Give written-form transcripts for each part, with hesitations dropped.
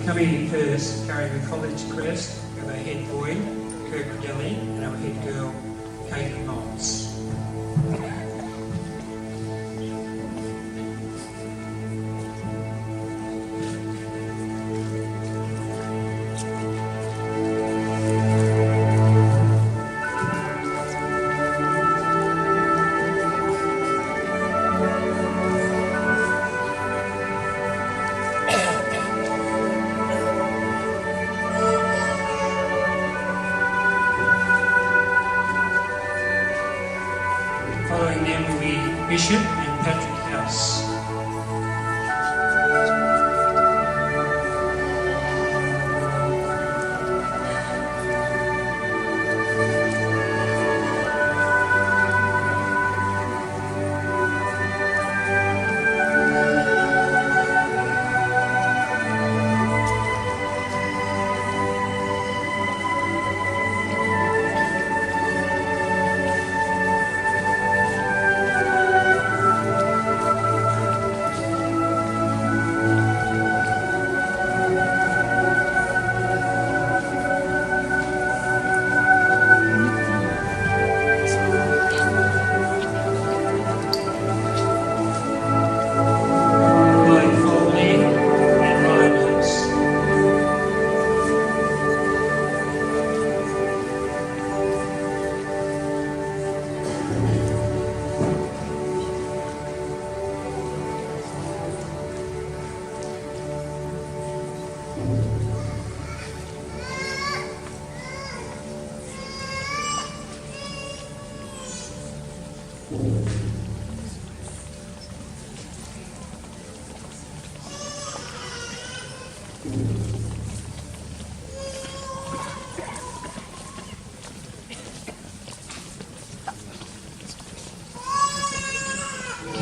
Coming in first, carrying the college crest, we have our head boy, Kirk Ridelli, and our head girl, Caitlin Knowles. Following them will be Bishop and Patrick House.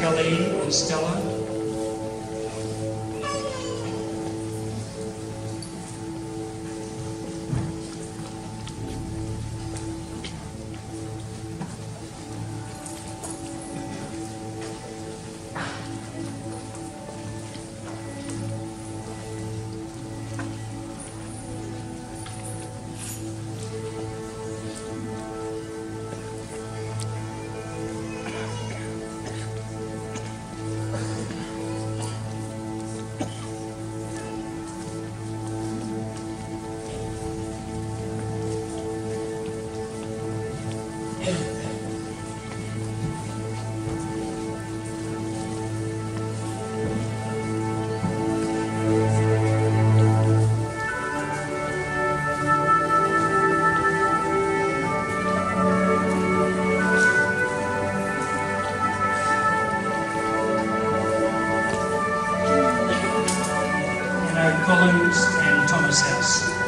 Kelly and Stella. Collins and Thomas House.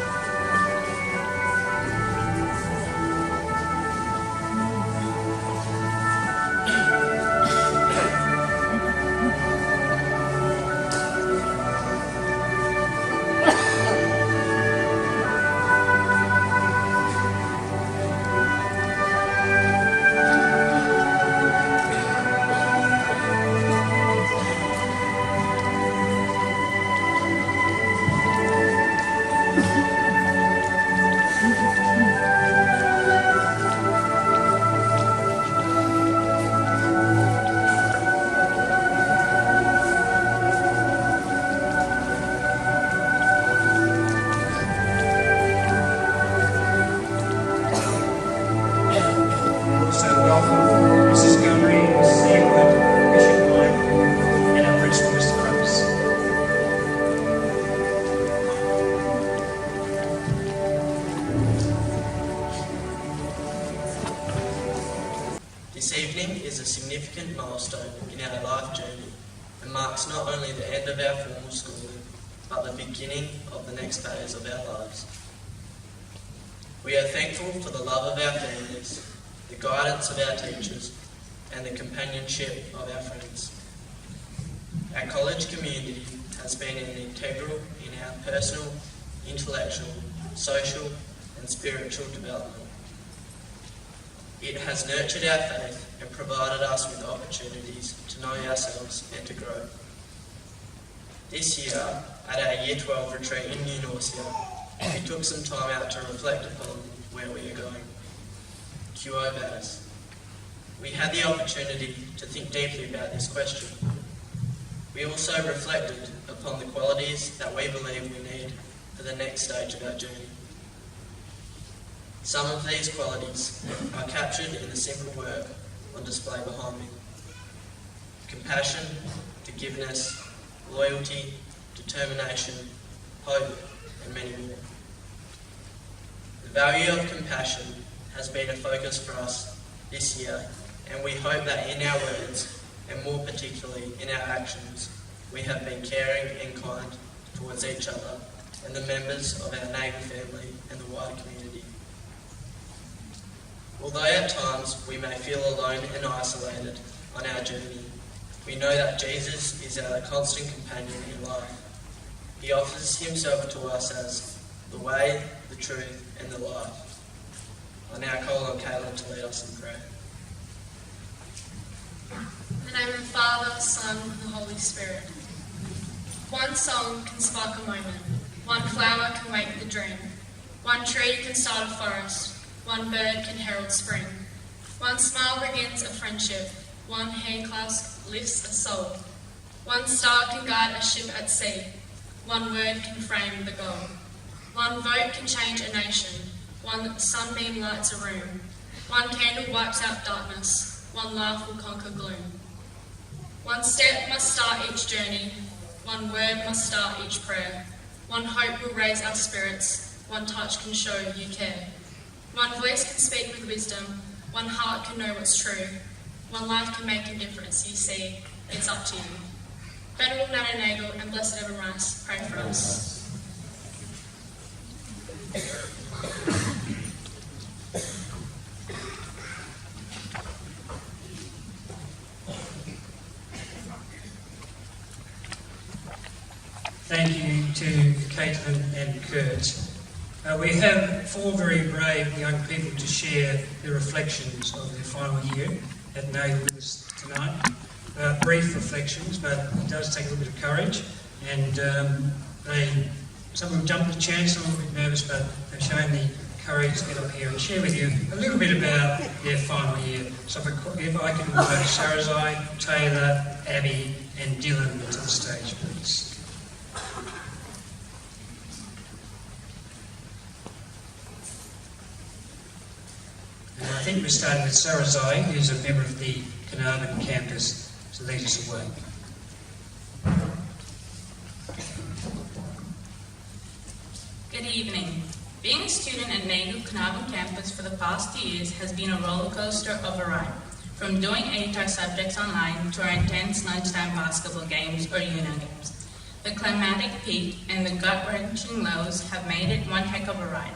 This evening is a significant milestone in our life journey and marks not only the end of our formal schooling, but the beginning of the next phase of our lives. We are thankful for the love of our families, the guidance of our teachers, and the companionship of our friends. Our college community has been an integral in our personal, intellectual, social, and spiritual development. It has nurtured our faith and provided us with opportunities to know ourselves and to grow. This year, at our Year 12 retreat in New Norcia, we took some time out to reflect upon where we are going. Quo Vadis. We had the opportunity to think deeply about this question. We also reflected upon the qualities that we believe we need for the next stage of our journey. Some of these qualities are captured in the simple work on display behind me. Compassion, forgiveness, loyalty, determination, hope, and many more. The value of compassion has been a focus for us this year, and we hope that in our words, and more particularly in our actions, we have been caring and kind towards each other and the members of our neighbour family and the wider community. Although at times we may feel alone and isolated on our journey, we know that Jesus is our constant companion in life. He offers himself to us as the way, the truth, and the life. I now call on Caleb to lead us in prayer. In the name of the Father, Son, and the Holy Spirit. One song can spark a moment. One flower can wake the dream. One tree can start a forest. One bird can herald spring. One smile begins a friendship. One handclasp lifts a soul. One star can guide a ship at sea. One word can frame the goal. One vote can change a nation. One sunbeam lights a room. One candle wipes out darkness. One laugh will conquer gloom. One step must start each journey. One word must start each prayer. One hope will raise our spirits. One touch can show you care. One voice can speak with wisdom. One heart can know what's true. One life can make a difference. You see, it's up to you. Venerable Nana Nagel and Blessed Evan Rice, pray for us. Thank you to Caitlin and Kurt. We have four very brave young people to share their reflections of their final year at Nagel with us tonight. Brief reflections, but it does take a little bit of courage. And some of them jumped the chance, some of them a bit nervous, but they've shown the courage to get up here and share with you a little bit about their final year. So if I can invite Sarazai, Taylor, Abby, and Dylan to the stage, please. And I think we're starting with Sarazai, who's a member of the Carnarvon campus, to lead us away. Good evening. Being a student at Nagel Carnarvon campus for the past 2 years has been a roller coaster of a ride. From doing ATAR subjects online to our intense lunchtime basketball games or UNO games. The climatic peak and the gut-wrenching lows have made it one heck of a ride.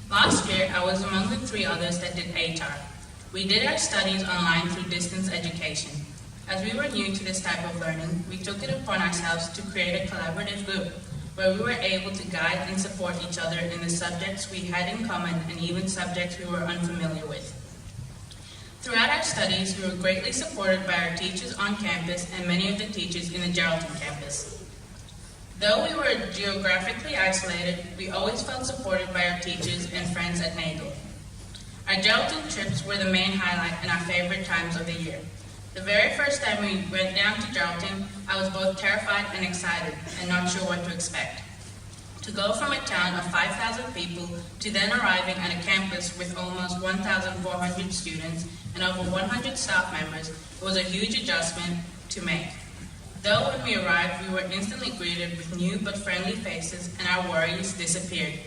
Last year, I was among the 3 others that did ATAR. We did our studies online through distance education. As we were new to this type of learning, we took it upon ourselves to create a collaborative group where we were able to guide and support each other in the subjects we had in common and even subjects we were unfamiliar with. Throughout our studies, we were greatly supported by our teachers on campus and many of the teachers in the Geraldton campus. Though we were geographically isolated, we always felt supported by our teachers and friends at Nagel. Our Geraldton trips were the main highlight and our favorite times of the year. The very first time we went down to Geraldton, I was both terrified and excited and not sure what to expect. To go from a town of 5,000 people to then arriving at a campus with almost 1,400 students and over 100 staff members was a huge adjustment to make. Though when we arrived, we were instantly greeted with new but friendly faces and our worries disappeared.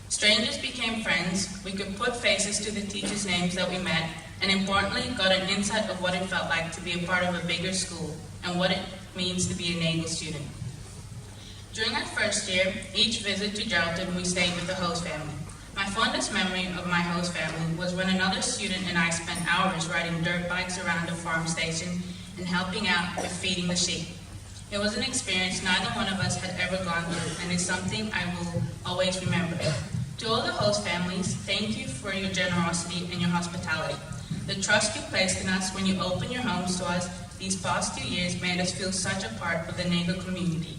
Strangers became friends, we could put faces to the teachers' names that we met, and importantly, got an insight of what it felt like to be a part of a bigger school and what it means to be a Nagel student. During our first year, each visit to Geraldton, we stayed with the host family. My fondest memory of my host family was when another student and I spent hours riding dirt bikes around a farm station and helping out with feeding the sheep. It was an experience neither one of us had ever gone through, and is something I will always remember. To all the host families, thank you for your generosity and your hospitality. The trust you placed in us when you opened your homes to us these past 2 years made us feel such a part of the NAGO community.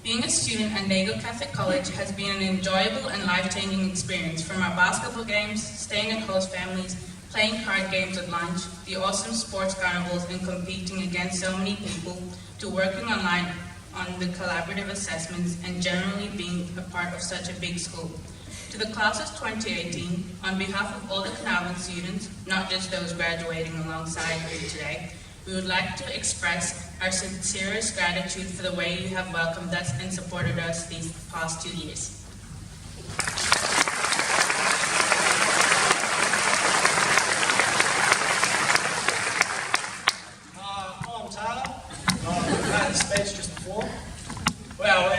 Being a student at NAGO Catholic College has been an enjoyable and life-changing experience, from our basketball games, staying at host families, playing card games at lunch, the awesome sports carnivals and competing against so many people, to working online on the collaborative assessments and generally being a part of such a big school. To the class of 2018, on behalf of all the Carnarvon students, not just those graduating alongside you today, we would like to express our sincerest gratitude for the way you have welcomed us and supported us these past 2 years. I'm Tyler. I've had the speech just before. Wow,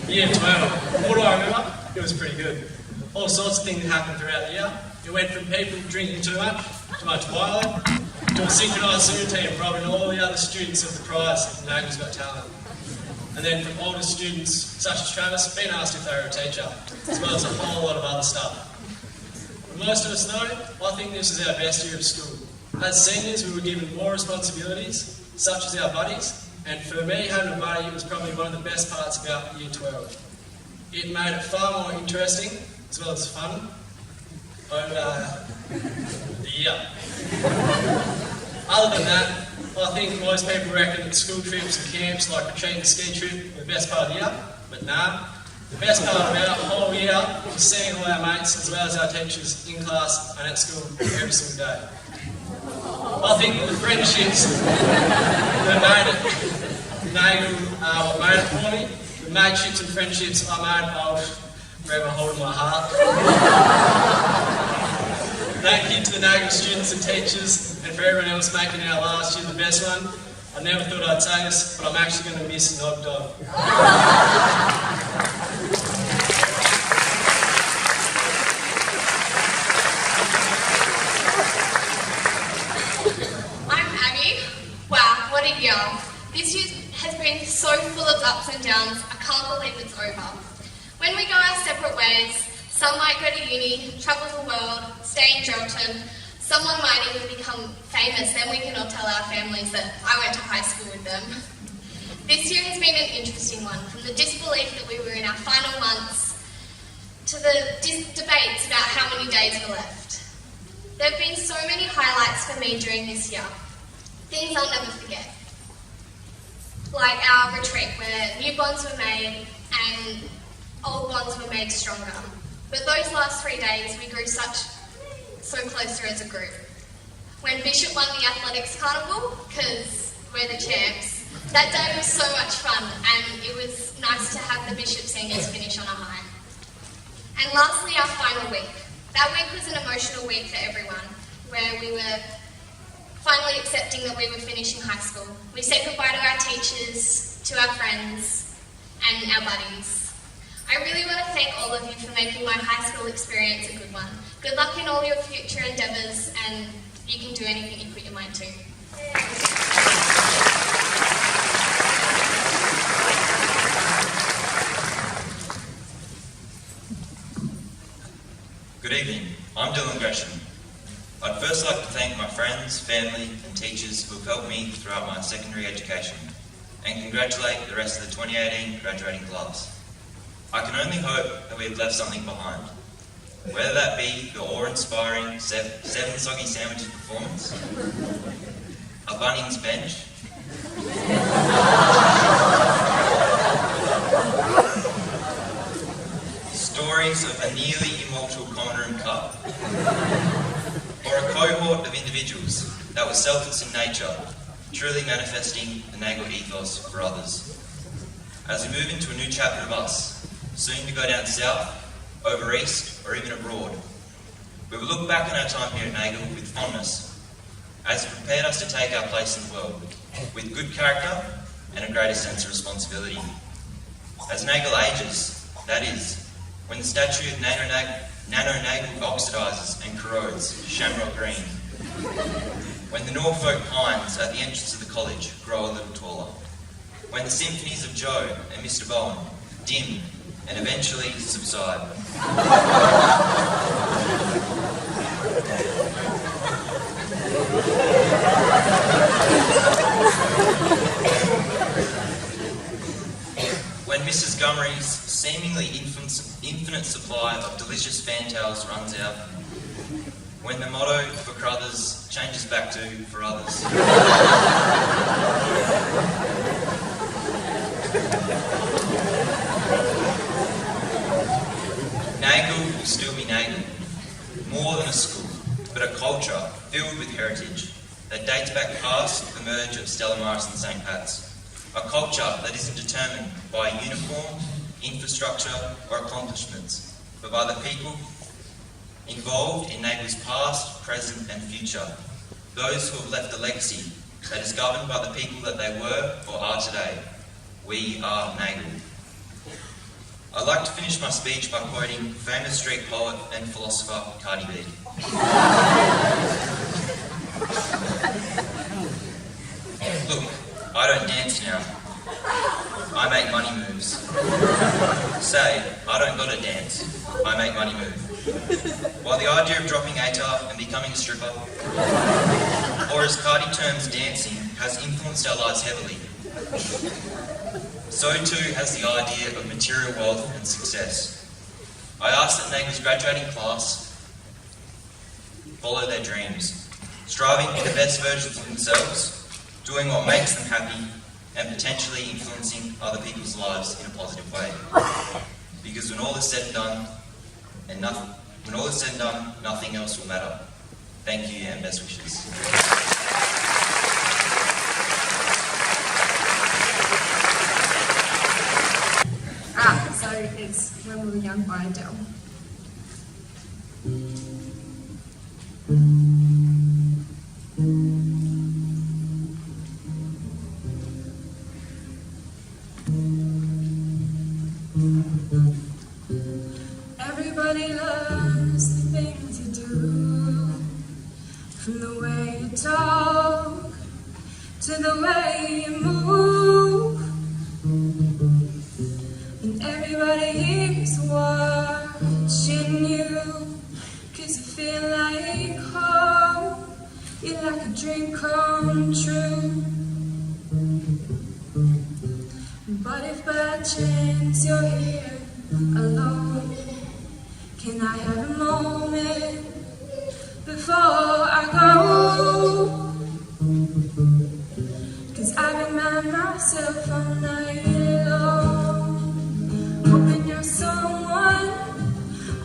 year 12. What do I remember? It was pretty good. All sorts of things happened throughout the year. It went from people drinking too much Milo, to a synchronised swim team robbing all the other students of the prize in NAGO's Got Talent. And then from older students, such as Travis, being asked if they were a teacher, as well as a whole lot of other stuff. For most of us though, I think this is our best year of school. As seniors, we were given more responsibilities, such as our buddies, and for me, having a buddy was probably one of the best parts about year 12. It made it far more interesting, as well as fun, over the year. Other than that, I think most people reckon that school trips and camps like retreat and ski trip were the best part of the year, but nah. The best part of our whole year was seeing all our mates as well as our teachers in class and at school every single day. I think that the friendships that made it, what made it for me, the mateships and friendships I made, I'll forever hold in my heart. Thank you to the NAGO students and teachers, and for everyone else making our last year the best one. I never thought I'd say this, but I'm actually going to miss Nog Dog. I'm Abby. Wow, what a year. This year has been so full of ups and downs, I can't believe it's over. When we go our separate ways, some might go to uni, travel the world, stay in Geraldton. Someone might even become famous, then we can all tell our families that I went to high school with them. This year has been an interesting one, from the disbelief that we were in our final months to the debates about how many days were left. There have been so many highlights for me during this year, things I'll never forget. Like our retreat where new bonds were made and old bonds were made stronger. But those last 3 days we grew so closer as a group. When Bishop won the athletics carnival, because we're the champs, that day was so much fun and it was nice to have the Bishop seniors finish on a high. And lastly, our final week. That week was an emotional week for everyone, where we were finally accepting that we were finishing high school. We said goodbye to our teachers, to our friends, and our buddies. I really want to thank all of you for making my high school experience a good one. Good luck in all your future endeavours, and you can do anything you put your mind to. Good evening, I'm Dylan Gresham. I'd first like to thank my friends, family and teachers who have helped me throughout my secondary education, and congratulate the rest of the 2018 graduating class. I can only hope that we have left something behind, whether that be the awe-inspiring 7 soggy sandwiches performance, a Bunnings bench, stories of a nearly immortal common room cup, or a cohort of individuals that were selfless in nature, truly manifesting the NAGO ethos for others. As we move into a new chapter of us, soon to go down south, over east, or even abroad, we will look back on our time here at NAGO with fondness, as it prepared us to take our place in the world, with good character and a greater sense of responsibility. As NAGO ages, that is, when the statue of Nano-Nagle oxidises and corrodes shamrock green, when the Norfolk pines at the entrance of the college grow a little taller, when the symphonies of Joe and Mr. Bowen dim and eventually subside. Cross runs out. When the motto for Crothers changes back to for others. Nagle will still be Nagle. More than a school, but a culture filled with heritage that dates back past the merge of Stella Maris and St. Pat's. A culture that isn't determined by uniform, infrastructure or accomplishments, but by the people involved in Nagle's past, present and future. Those who have left a legacy that is governed by the people that they were or are today. We are Nagle. I'd like to finish my speech by quoting famous street poet and philosopher Cardi B. Look, I don't dance now. I make money moves. Say, I don't gotta dance. I make money move. While the idea of dropping ATAR and becoming a stripper, or as Cardi terms dancing, has influenced our lives heavily, so too has the idea of material wealth and success. I ask that Nagle's graduating class follow their dreams, striving to be the best versions of themselves, doing what makes them happy, and potentially influencing other people's lives in a positive way. Because when all is said and done, nothing else will matter. Thank you and best wishes. So it's When We Were Young by Adele. Everybody loves the things you do, from the way you talk to the way you move. And everybody here's watching you, 'cause you feel like home. You're like a dream come true. But if by chance you're here alone, can I have a moment before I go? 'Cause I've been by myself all night long, hoping you're someone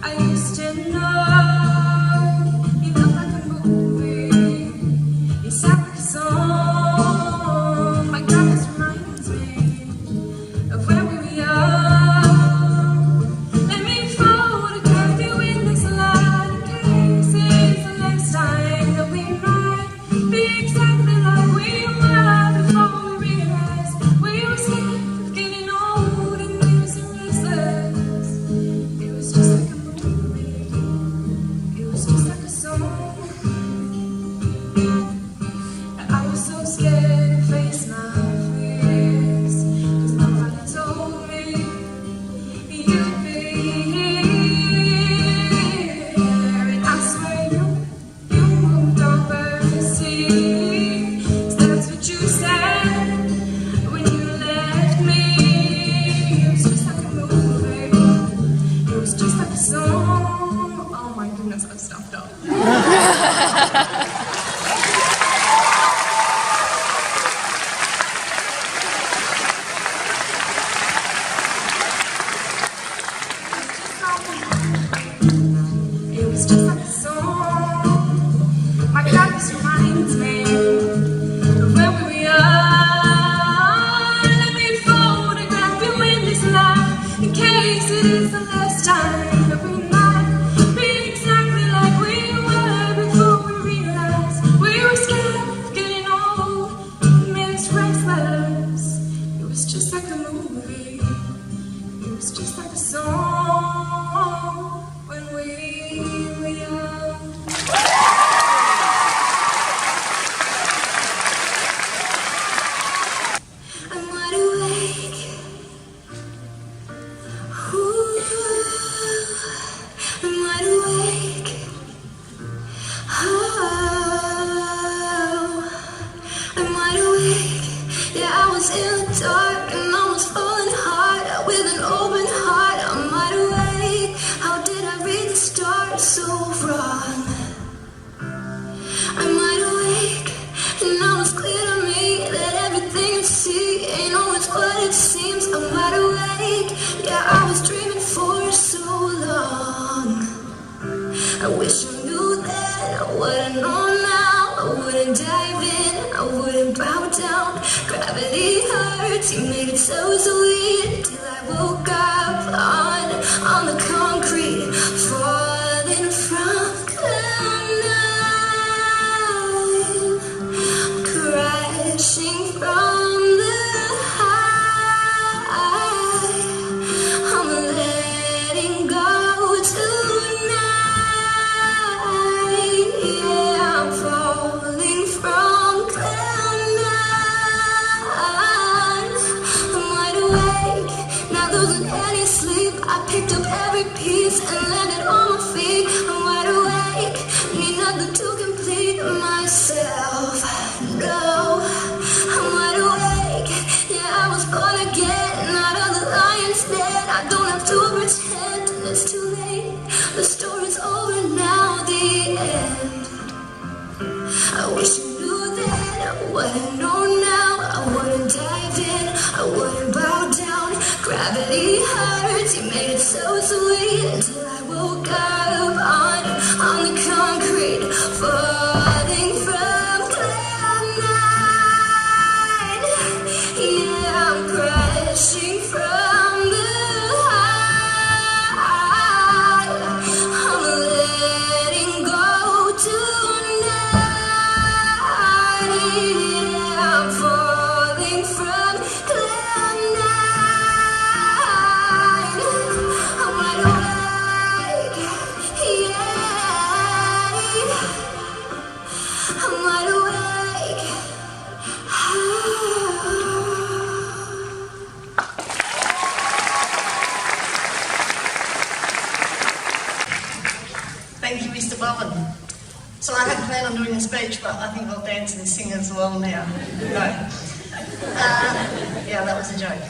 I used to know. You look like a movie, you sound like a song. My God, this reminds me of when we were young. Let me photograph you in this light, in case it's the last time that we might be exactly like we were before we realized we were scared of getting old and losing restless. It was just like a movie, it was just like a song. I was so scared to face my fears, 'cause nobody told me you'd be here. And I swear you moved over the sea, 'cause that's what you said when you left me. It was just like a movie, it was just like a song. Oh my goodness, I've stuffed up. It was just like a song. My God, this reminds me of when we were young. Let me photograph you in this light, in case it is the last time that we might be exactly like we were before we realized we were scared of getting old and made us restless. It was just like a movie, it was just like a song when we were young. I wish I knew then what I know now. I wouldn't dive in, I wouldn't bow down. Gravity hurts, you made it so sweet. Till I woke up on the concrete, falling from cloud nine, crashing from the high. I'm letting go tonight. Yeah, I'm falling from cloud nine. I'm wide awake, not losing any sleep. I picked up every piece and landed on my feet. I'm wide awake, need nothing to complete myself. No, I'm wide awake. Yeah, I was born again, not of the lion's den. I don't have to pretend it's too late. The story's over now, the end. I wish you knew then what I know now. I wouldn't dive in, I wouldn't bow down. Gravity hurts, you made it so sweet. Until I woke up on the concrete, falling from cloud nine. Yeah, I'm crashing from the high. I'm letting go tonight. Yeah, I'm falling from cloud nine. I'm wide awake. Yeah, I'm wide awake. Thank you, Mr. Bowen. So I had planned on doing a speech, but I think I'll dance and sing as well now. No. Yeah, that was a joke.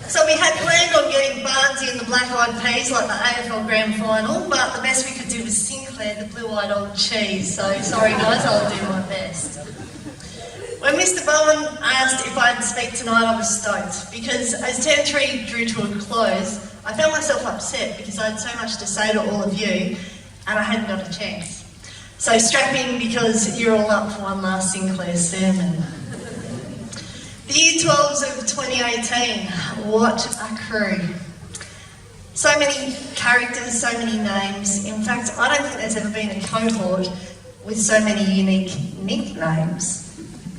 So we had planned on getting Barnsley and the Black Eyed Peas like the AFL Grand Final, but the best we could do was Sinclair, the Blue-Eyed Old Cheese. So sorry guys, I'll do my best. When Mr. Bowen asked if I'd speak tonight, I was stoked, because as Term 3 drew to a close, I found myself upset because I had so much to say to all of you, and I hadn't got a chance. So strap in, because you're all up for one last Sinclair sermon. The Year 12s of 2018, what a crew. So many characters, so many names. In fact, I don't think there's ever been a cohort with so many unique nicknames.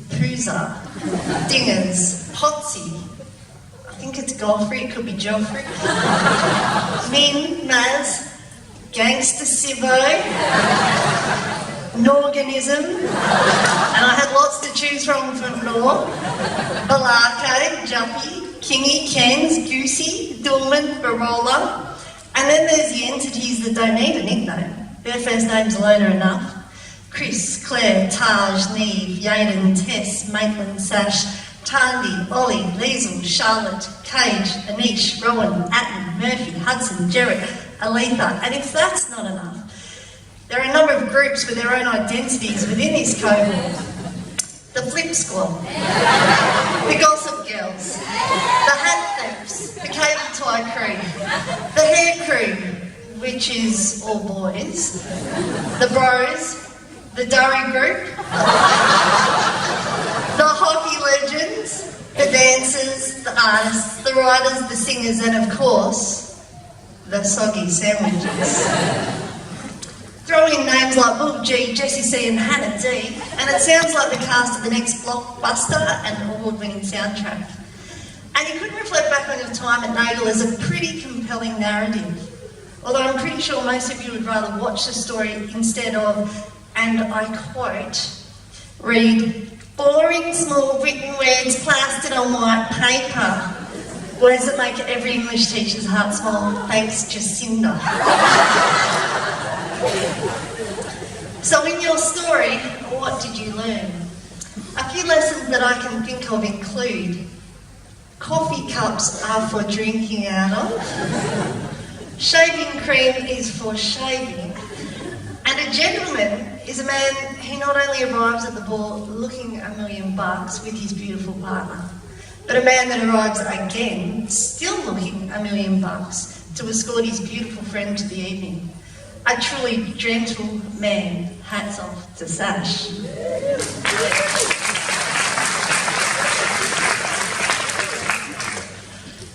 Pooza, Dingers, Potsy, I think it's Godfrey, it could be Joffrey, Min, Maz, Gangster Sivo, Norganism, and I had lots to choose from Nor, Balake, Jumpy, Kingy, Kens, Goosey, Dulman, Barola, and then there's the entities that don't need a nickname. Their first names alone are enough. Chris, Claire, Taj, Neve, Yaden, Tess, Maitland, Sash, Tandy, Ollie, Liesl, Charlotte, Cage, Anish, Rowan, Atten, Murphy, Hudson, Jarrett, Aletha, and if that's not enough, there are a number of groups with their own identities within this cohort. The Flip Squad, the Gossip Girls, the Hat Thieves, the Cable Tie Crew, the Hair Crew, which is all boys, the Bros, the Durry Group, the Hockey Legends, the dancers, the artists, the writers, the singers, and of course, the Soggy Sandwiches. Throw in names like Bob G, Jessie C and Hannah D, and it sounds like the cast of the next blockbuster and award-winning soundtrack. And you could reflect back on your time at Nagle as a pretty compelling narrative. Although I'm pretty sure most of you would rather watch the story instead of, and I quote, read boring small written words plastered on white paper. Words that make every English teacher's heart smile. Thanks, Jacinda. So in your story, what did you learn? A few lessons that I can think of include: coffee cups are for drinking out of, shaving cream is for shaving, and a gentleman is a man who not only arrives at the ball looking $1 million with his beautiful partner, but a man that arrives again still looking $1 million to escort his beautiful friend to the evening. A truly gentle man. Hats off to Sash.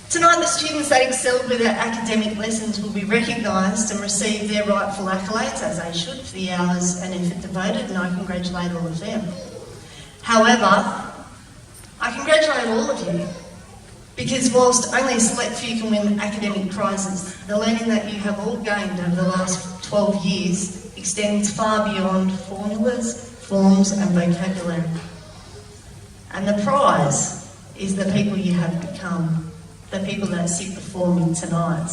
Tonight, the students that excelled with their academic lessons will be recognised and receive their rightful accolades, as they should, for the hours and effort devoted, and I congratulate all of them. However, I congratulate all of you, because whilst only a select few can win academic prizes, the learning that you have all gained over the last 12 years extends far beyond formulas, forms and vocabulary. And the prize is the people you have become, the people that sit before me tonight.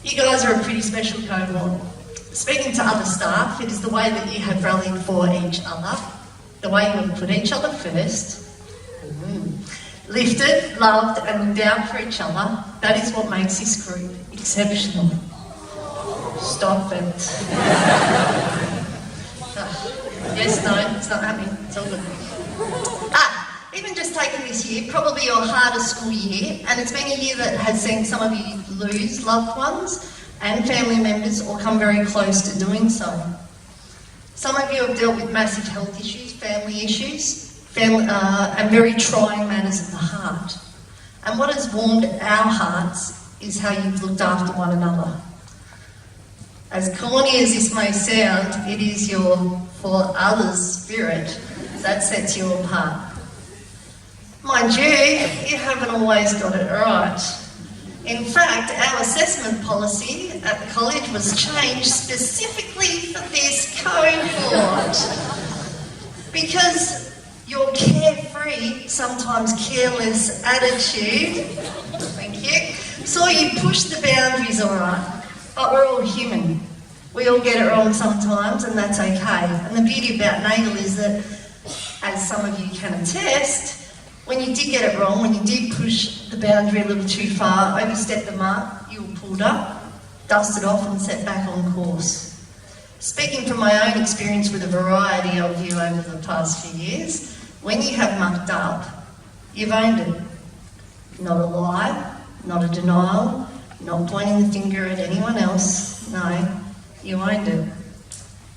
You guys are a pretty special cohort. Speaking to other staff, it is the way that you have rallied for each other, the way you have put each other first, lifted, loved and looked out for each other. That is what makes this group exceptional. Stop it. Yes, no, it's not happening. It's all good. Even just taking this year, probably your hardest school year, and it's been a year that has seen some of you lose loved ones and family members or come very close to doing so. Some of you have dealt with massive health issues, family issues, and very trying matters of the heart. And what has warmed our hearts is how you've looked after one another. As corny as this may sound, it is your for others spirit that sets you apart. Mind you, you haven't always got it right. In fact, our assessment policy at the college was changed specifically for this cohort. Because your carefree, sometimes careless attitude, thank you, saw you push the boundaries all right. But we're all human. We all get it wrong sometimes, and that's okay. And the beauty about Nagle is that, as some of you can attest, when you did get it wrong, when you did push the boundary a little too far, overstep the mark, you were pulled up, dusted off and set back on course. Speaking from my own experience with a variety of you over the past few years, when you have mucked up, you've owned it. Not a lie, not a denial, not pointing the finger at anyone else. No, you owned it.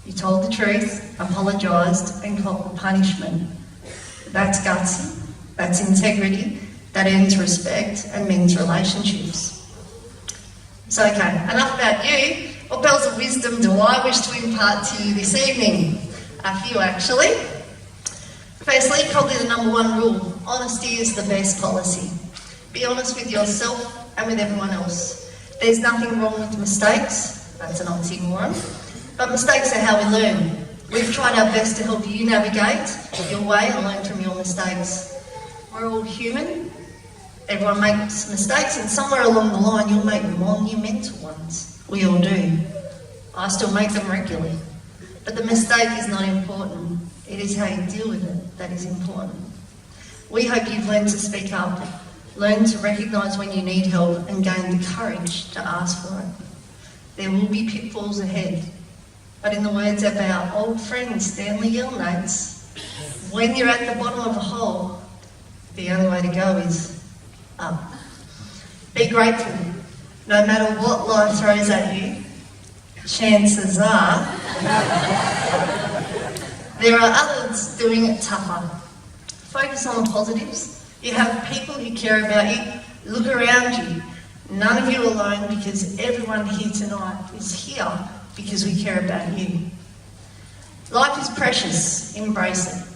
You told the truth, apologised and copped the punishment. That's gutsy. That's integrity, that earns respect and means relationships. So, okay, enough about you. What bells of wisdom do I wish to impart to you this evening? A few, actually. Firstly, probably the number one rule, honesty is the best policy. Be honest with yourself and with everyone else. There's nothing wrong with mistakes, that's an oxymoron, but mistakes are how we learn. We've tried our best to help you navigate your way and learn from your mistakes. We're all human, everyone makes mistakes, and somewhere along the line you'll make monumental ones. We all do. I still make them regularly. But the mistake is not important. It is how you deal with it that is important. We hope you've learned to speak up, learned to recognise when you need help and gain the courage to ask for it. There will be pitfalls ahead, but in the words of our old friend Stanley Yelnates, when you're at the bottom of a hole, the only way to go is up. Be grateful. No matter what life throws at you, chances are there are others doing it tougher. Focus on the positives. You have people who care about you. Look around you. None of you are alone, because everyone here tonight is here because we care about you. Life is precious. Embrace it.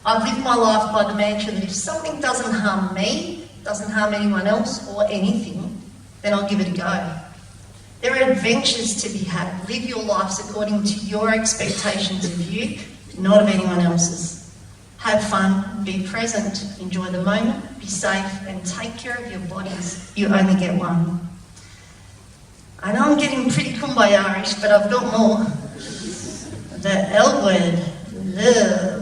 I've lived my life by the mantra that if something doesn't harm me, doesn't harm anyone else or anything, then I'll give it a go. There are adventures to be had. Live your lives according to your expectations of you, not of anyone else's. Have fun, be present, enjoy the moment, be safe and take care of your bodies. You only get one. I know I'm getting pretty kumbaya-ish, but I've got more. The L word, love.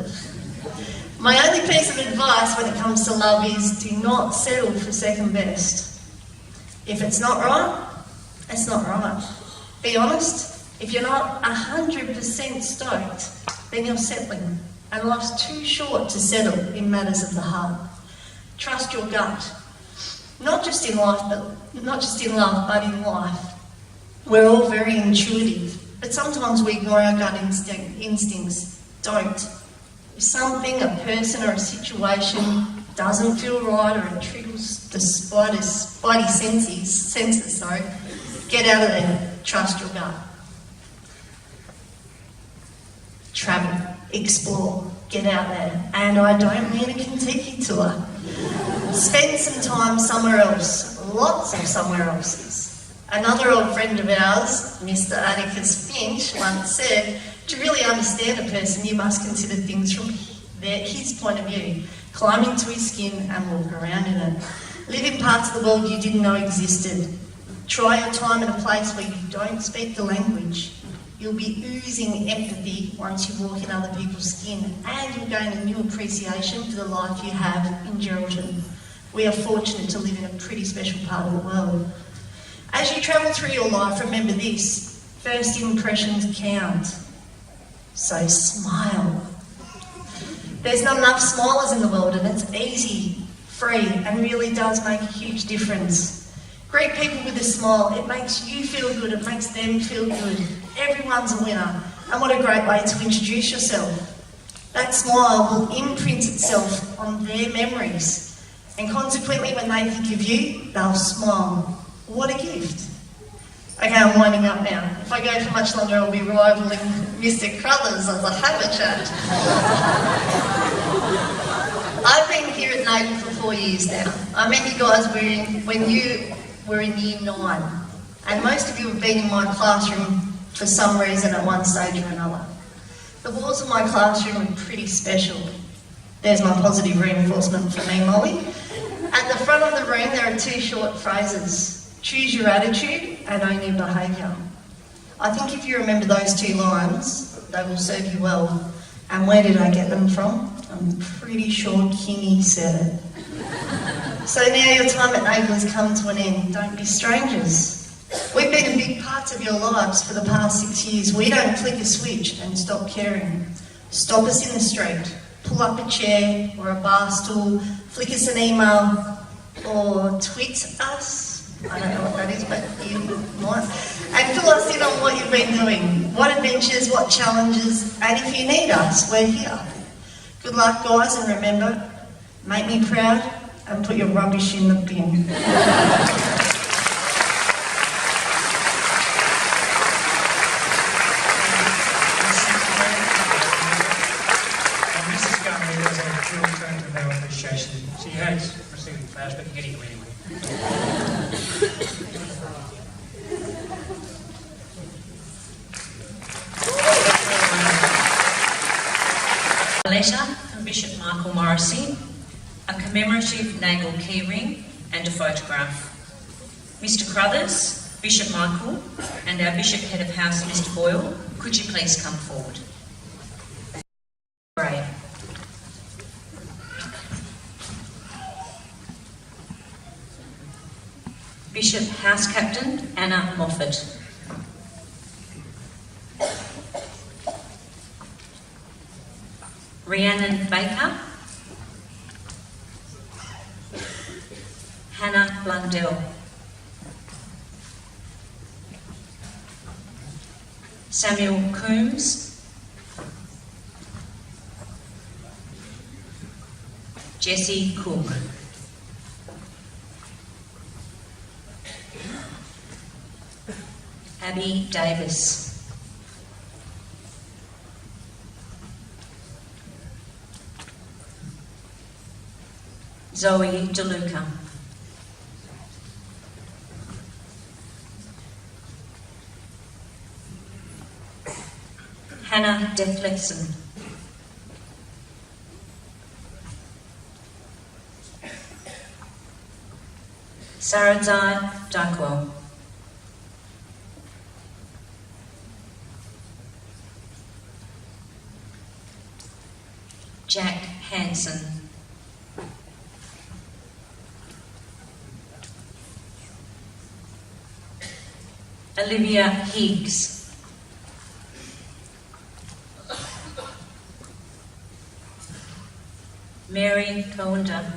My only piece of advice when it comes to love is do not settle for second best. If it's not right, it's not right. Be honest, if you're not 100% stoked, then you're settling. And life's too short to settle in matters of the heart. Trust your gut. Not just in life, but in life. We're all very intuitive, but sometimes we ignore our gut instincts. Don't. If something, a person or a situation doesn't feel right or it triggers the spidey senses, get out of there. Trust your gut. Travel, explore, get out there. And I don't mean a Kentucky tour. Spend some time somewhere else, lots of somewhere else's. Another old friend of ours, Mr. Atticus Finch, once said, to really understand a person, you must consider things from his point of view. Climb into his skin and walk around in it. Live in parts of the world you didn't know existed. Try your time in a place where you don't speak the language. You'll be oozing empathy once you walk in other people's skin, and you'll gain a new appreciation for the life you have in Geraldton. We are fortunate to live in a pretty special part of the world. As you travel through your life, remember this: first impressions count. So smile. There's not enough smilers in the world, and it's easy, free, and really does make a huge difference. Greet people with a smile. It makes you feel good, it makes them feel good. Everyone's a winner, and what a great way to introduce yourself. That smile will imprint itself on their memories, and consequently when they think of you, they'll smile. What a gift. Okay, I'm winding up now. If I go for much longer, I'll be rivaling Mr. Crothers as a habitat. I've been here at Nagle for 4 years now. I met you guys when you were in Year 9, and most of you have been in my classroom for some reason at one stage or another. The walls of my classroom are pretty special. There's my positive reinforcement for me, Molly. At the front of the room, there are 2 short phrases: choose your attitude and own your behaviour. I think if you remember those 2 lines, they will serve you well. And where did I get them from? I'm pretty sure Kingy said it. So now your time at Nagle has come to an end. Don't be strangers. We've been a big part of your lives for the past 6 years. We don't flick a switch and stop caring. Stop us in the street, pull up a chair or a bar stool, flick us an email, or tweet us. I don't know what that is, but you might. And fill us in on what you've been doing. What adventures, what challenges, and if you need us, we're here. Good luck, guys, and remember, make me proud and put your rubbish in the bin. Mrs. Guthrie was a real term of our appreciation. She hates receiving flowers, but getting them anyway. A letter from Bishop Michael Morrissey, a commemorative Nagle keyring, and a photograph. Mr. Crothers, Bishop Michael, and our Bishop Head of House, Mr. Boyle, could you please come forward? Great. Bishop House Captain Anna Moffat. Rhiannon Baker. Hannah Blundell. Samuel Coombs. Jessie Cook. Abby Davis. Zoe DeLuca. Hannah Defletson. Saradzai Dackwell. Jack Hansen. Olivia Higgs. Mary Counda.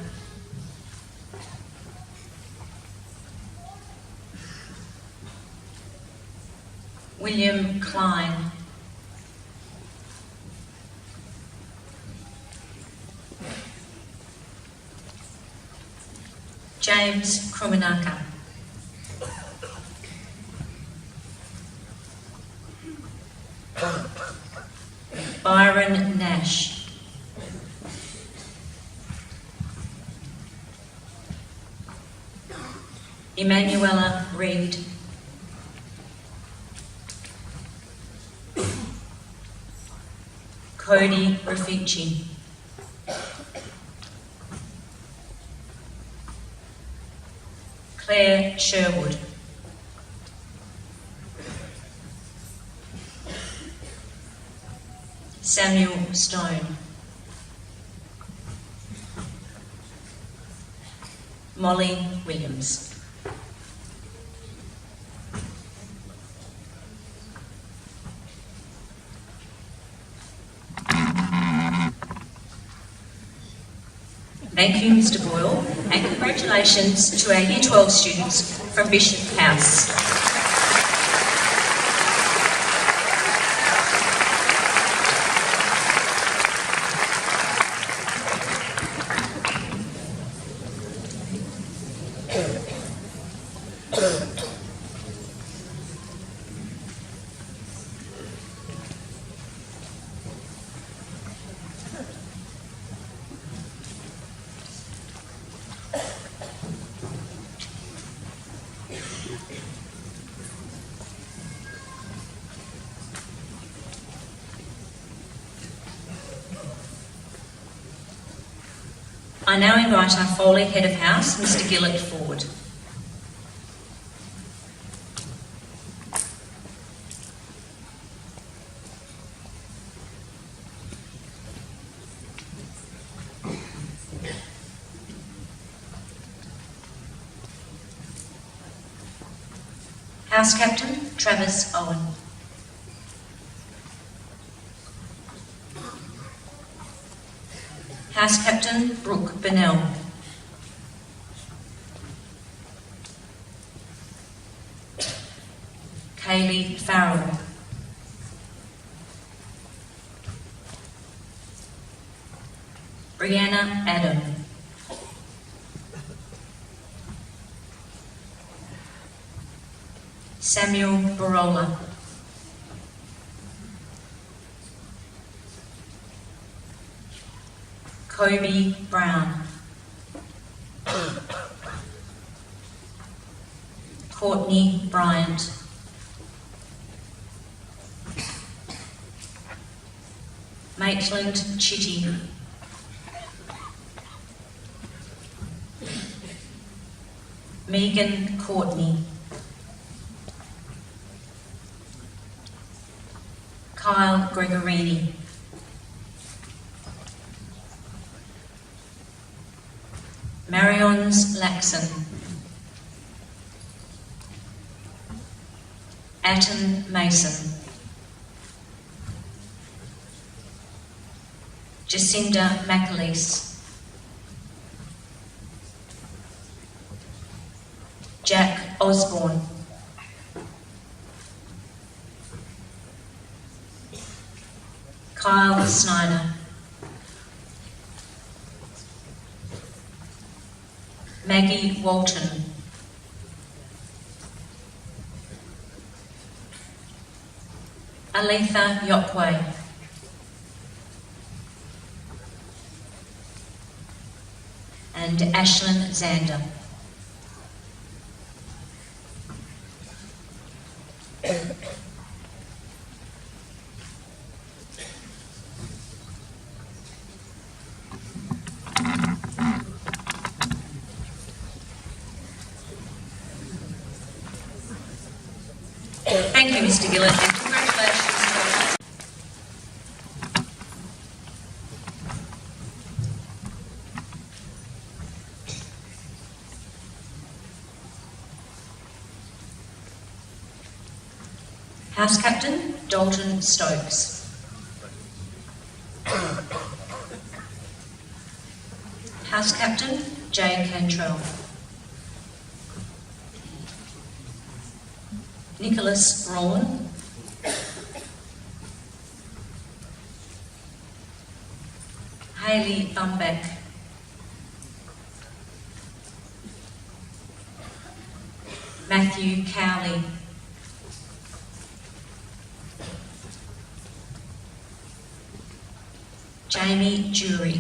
William Klein. James Krumanaka. Byron Nash. Emanuela Reid. Cody Raffici. Claire Sherwood. Samuel Stone. Molly Williams. Thank you, Mr. Boyle, and congratulations to our Year 12 students from Bishop House. I now invite our Foley Head of House, Mr. Gillett, forward. House Captain, Travis Owen. House Captain, Brooke Bennell. Kaylee Farrell. Brianna Adam. Samuel Barola. Kobe Brown. Courtney Bryant. Maitland Chitty. Megan Courtney. Kyle Gregorini. Marions Laxon. Atten Mason. Jacinda McAleese. Jack Osborne. Kyle Snyder. Maggie Walton. Aletha Yokwe. And Ashlyn Zander. Thank you, Mr. Gillett, and congratulations. House Captain, Dalton Stokes. House Captain, Jay Cantrell. Nicholas Rowan. Hayley Bumbeck, Matthew Cowley, Jamie Jury,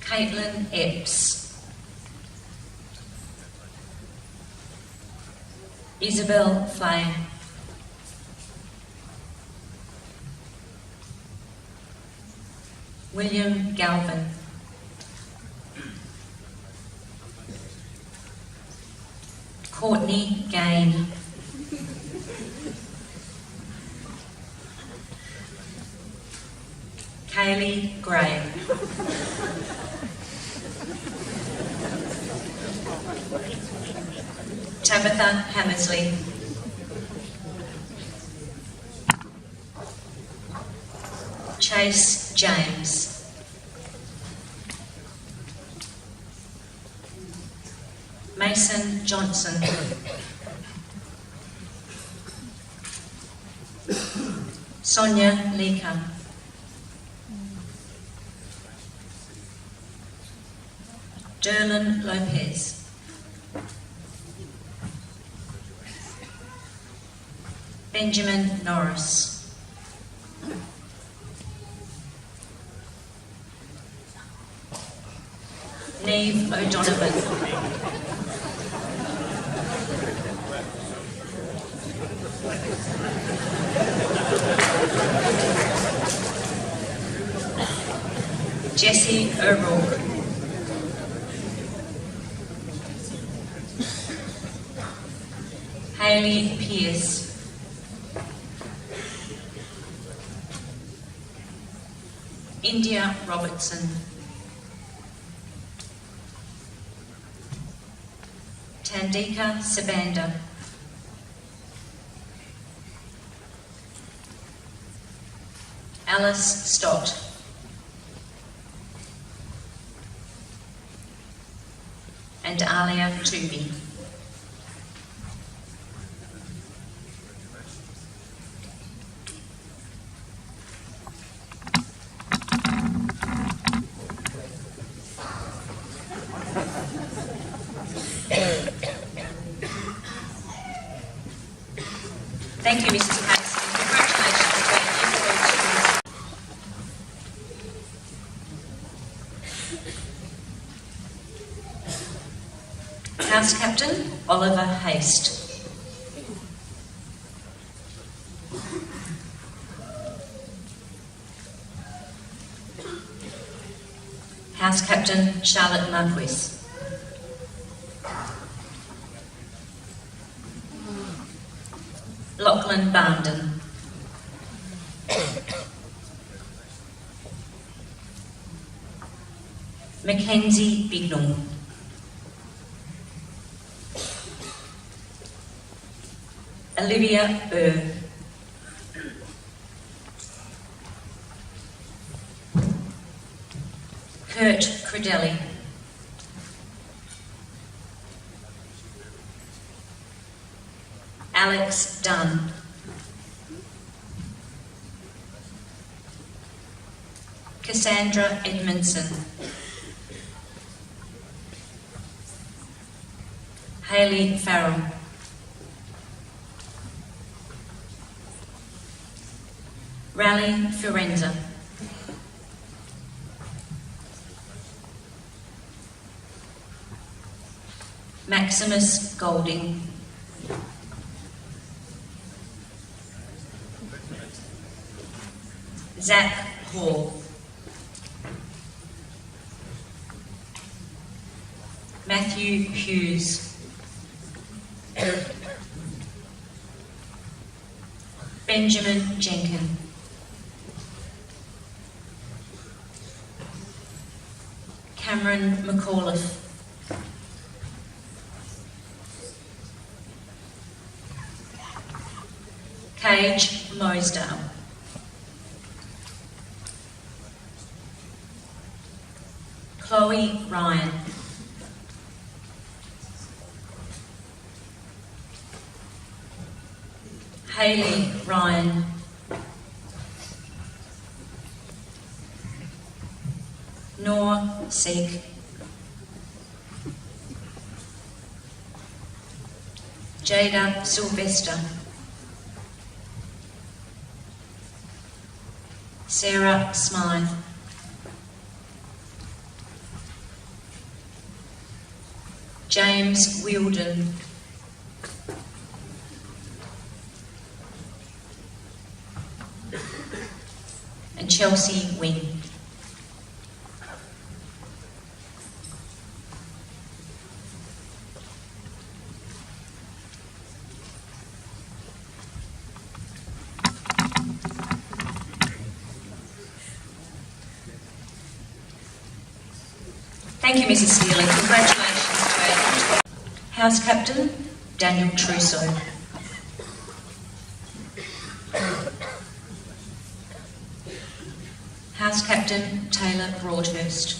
Caitlin Epps, Isabel Flame, William Galvin, Courtney Gain, Kaylee Gray, Tabitha Hammersley, Chase James, Mason Johnson, Sonia Leeka, Derlin Lopez, Benjamin Norris, Neve O'Donovan, Jessie O'Rourke, Hayley Pierce, India Robertson, Tandika Sabanda, Alice Stott, and Alia Tooby. Thank you, Mrs. Casey. Congratulations to House Captain Oliver Haste. House Captain Charlotte Marquis. Lachlan Barnden. Mackenzie Bignall. Olivia Burr. Kurt Credelli. Alex Dunn. Cassandra Edmondson. Hayley Farrell. Rally Firenza. Maximus Golding. Zach Hall. Matthew Hughes. Benjamin Jenkin. Cameron McAuliffe. Cage Mosdale. Chloe Ryan. Hayley Ryan. Noor Sikh. Jada Sylvester. Sarah Smythe. James Wielden. And Chelsea Wing. Thank you, Mrs. Seeley. Congratulations to our House Captain, Daniel Trousseau. House Captain, Taylor Broadhurst.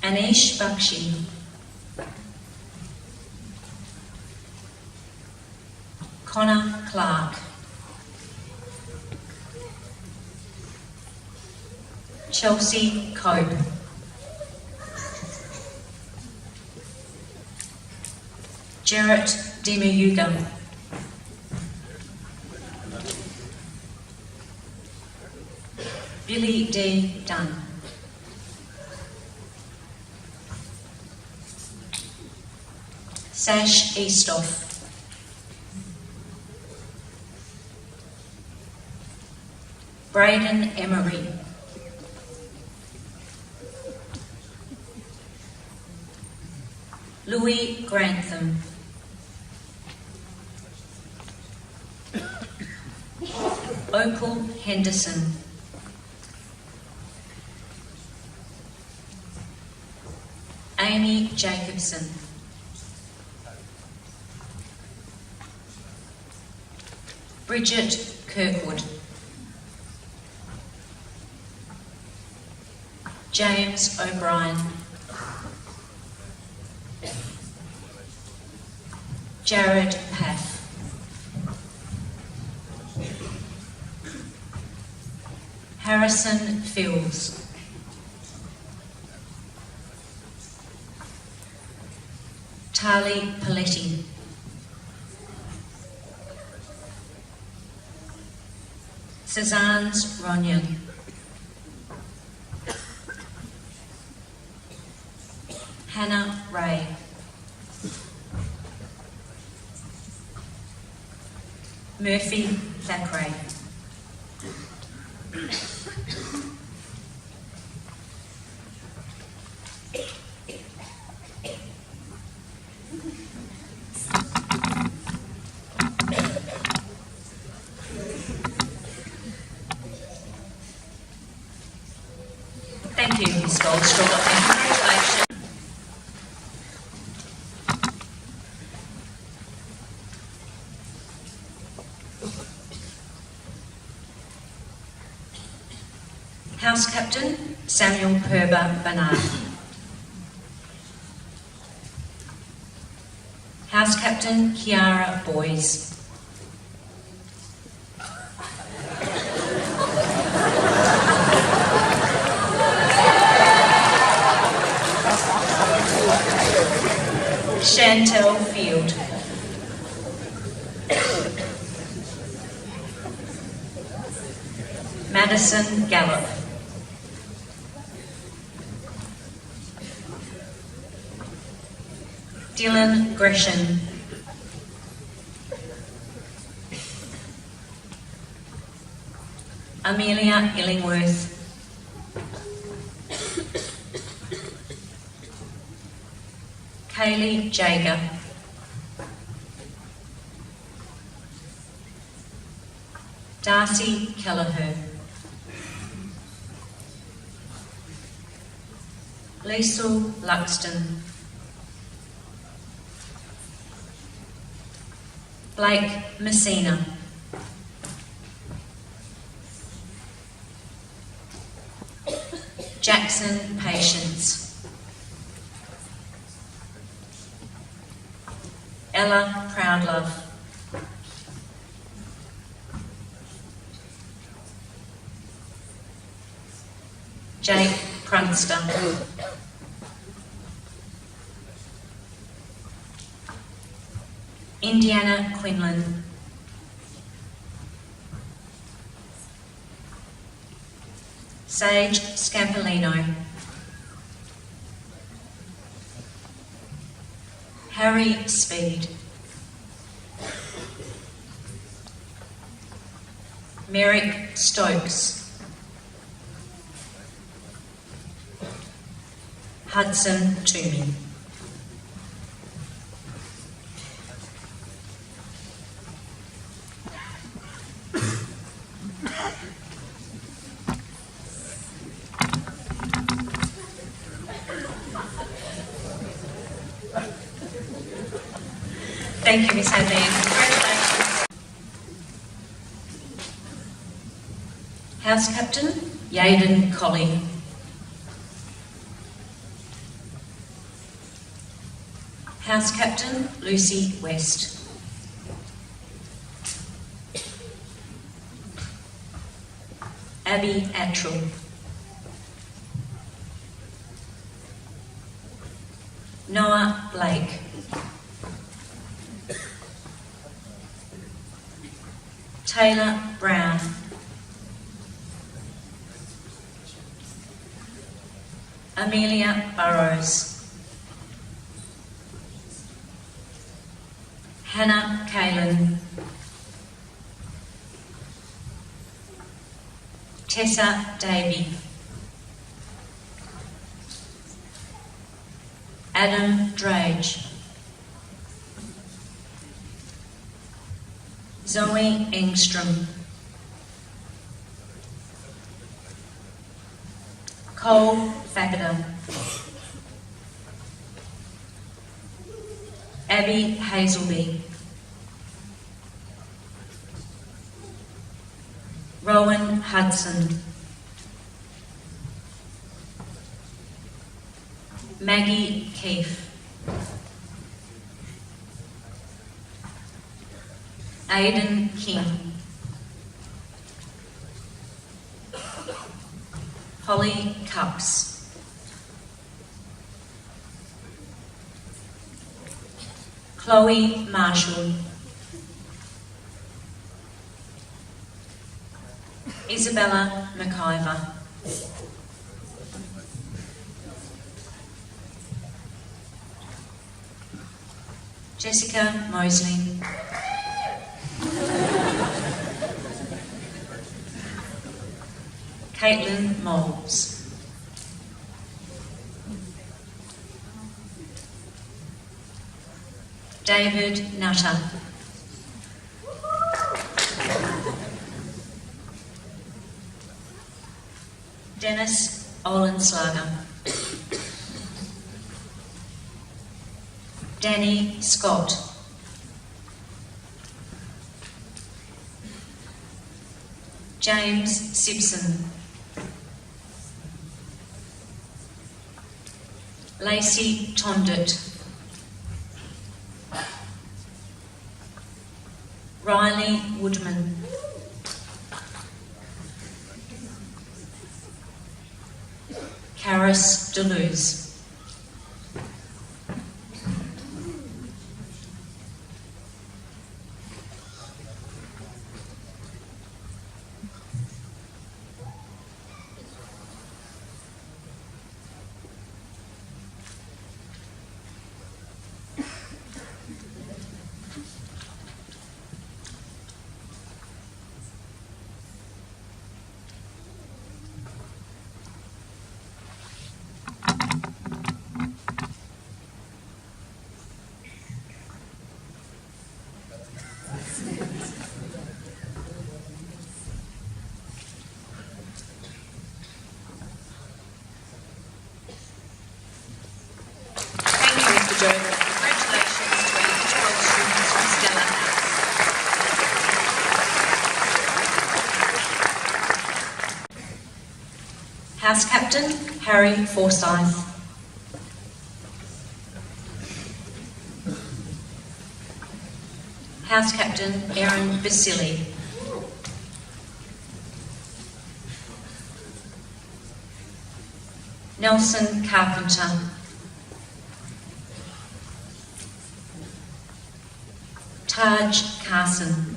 Anish Bakshi. Connor Clark. Chelsea Cope. Jarrett Demayuga. Billy D. Dunn. Sash Eastoff. Braden Emery. Louis Grantham. Opal Henderson. Amy Jacobson. Bridget Kirkwood. James O'Brien. Jared Paff. Harrison Fields. Tali Paletti. Cezanne's Ronyan. Hannah Ray. Murphy Thackeray. Thank you, Ms. Goldstraw, and congratulations. House Captain, Samuel Perber Bernard. House Captain, Kiara Boys. Chantel Field. Madison Gallup. Dylan Gresham. Amelia Illingworth. Kaylee Jager. Darcy Kelleher. Liesl Luxton. Blake Messina. Jackson Patience. Ella Proudlove. Jake Prunster. Indiana Quinlan. Sage Scampolino. Harry Speed. Merrick Stokes. Hudson Toomey. Thank you, Miss Hadley. Congratulations. House Captain, Yaden Colley. House Captain, Lucy West. Abby Attrell. Noah Blake. Taylor Brown. Amelia Burrows. Hannah Kalen. Tessa Davey. Adam Drage. Zoe Engstrom. Cole Fagada. Abby Hazelby. Rowan Hudson. Maggie Keefe. Aidan King. Holly Cups. Chloe Marshall. Isabella McIver. Jessica Mosley. Caitlin Moles. David Nutter. Dennis Olenslager. Danny Scott. James Simpson. Lacey Tondit. Riley Woodman. Karis Deleuze. House Captain, Harry Forsyth. House Captain Erin Basili. Nelson Carpenter. Taj Carson.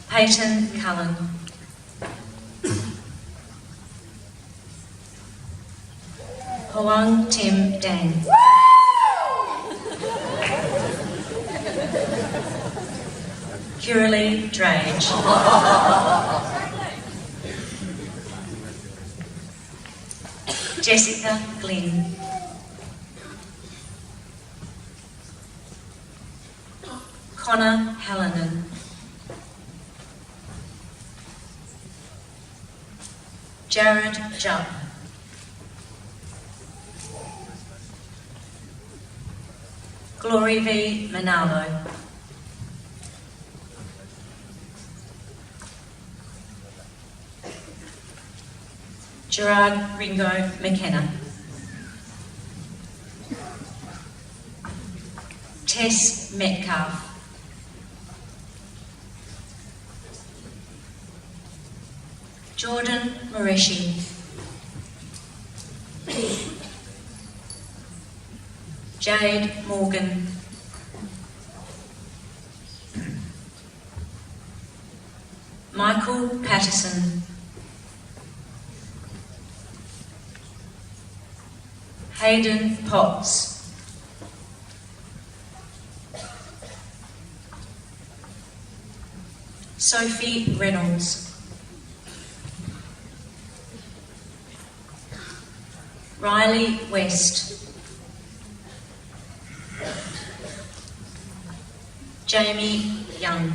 Peyton Cullen. Hoang Tim Dang. Kiralee Drage. Jessica Glynn. Connor Hallinan. Jared Jupp. Glory V. Manalo. Gerard Ringo McKenna. Tess Metcalf. Jordan Moreshi. Jade Morgan. Michael Patterson. Hayden Potts. Sophie Reynolds. Riley West. Jamie Young.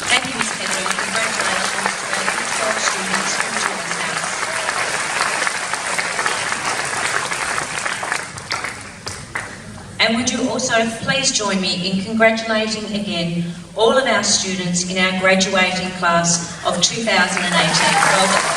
Thank you, Ms. Pedro. Congratulations to our 12 students from Children's House. And would you also please join me in congratulating again all of our students in our graduating class of 2018. Well done.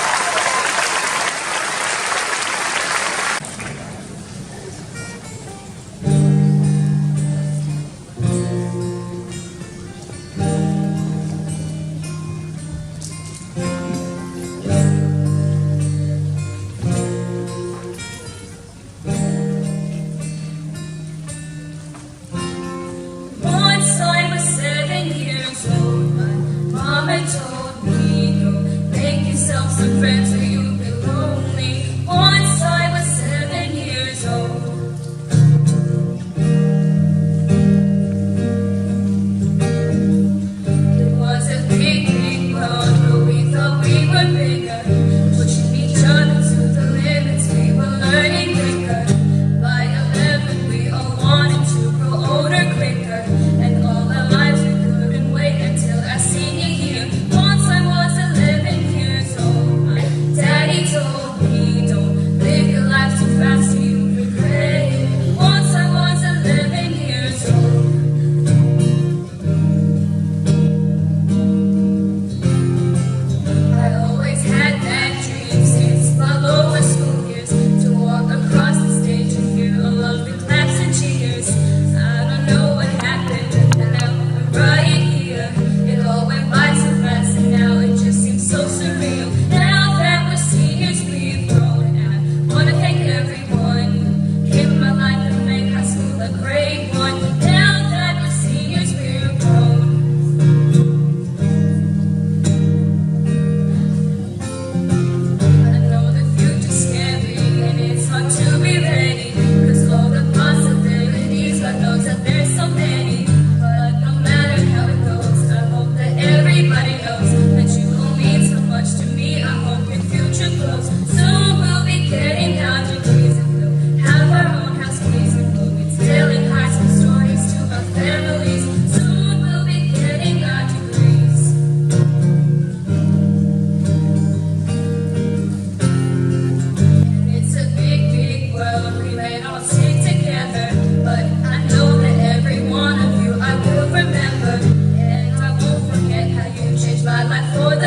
Once I was 7 years old, my mama told me, go make yourself some friends.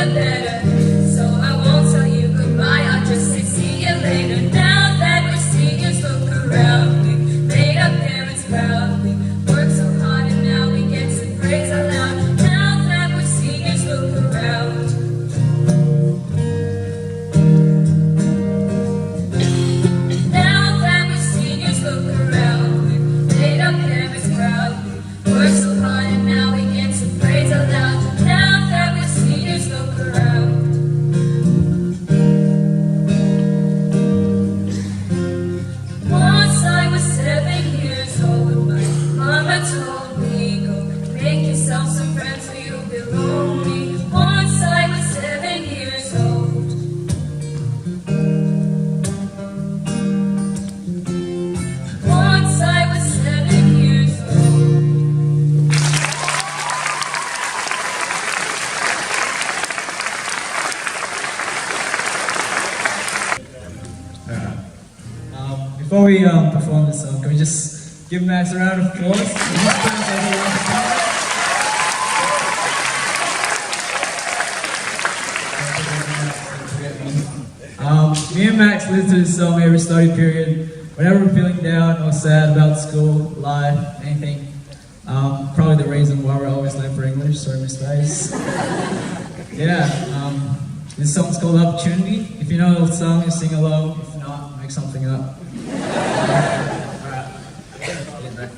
the better. So I won't tell you goodbye, I'll just say see you later. Now that we're seniors, look around. We made our parents proud. We worked so hard and now we get to praise out loud. Now that we're seniors, look around. Now that we're seniors, look around. We made our parents proud. We worked so hard and now we get to praise out loud. Now that we're seniors, look around. Once I was 7 years old, my mama told me, go make yourself some friends or you'll be lonely. Once I was 7 years old. Once I was 7 years old. Before we perform this song, can we just give Max a round of applause? Me and Max listen to this song every study period, whenever we're feeling down or sad about school, life, anything. Probably the reason why we're always late for English, sorry Miss Face. This song's called Opportunity. If you know the song, just sing along. If not, make something up. Alright. Yeah, Max.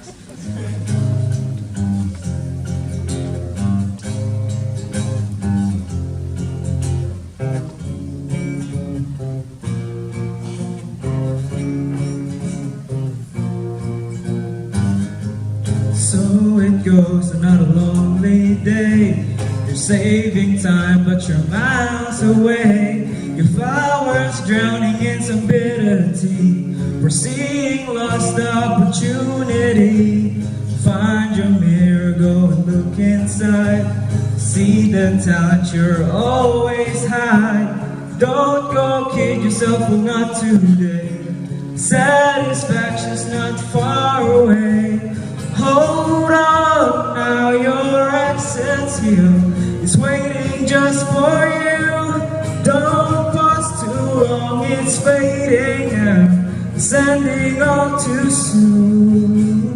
So it goes, another lonely day. You're saving time, but you're miles away. Your flowers drowning in some bitter tea. We're seeing lost opportunity. Find your mirror, go and look inside. See the talent you're always hide. Don't go kid yourself, well not today. Satisfaction's not far away. Hold on, now your exit's here. It's waiting just for you. Don't pause too long, it's fading now. It's ending all too soon.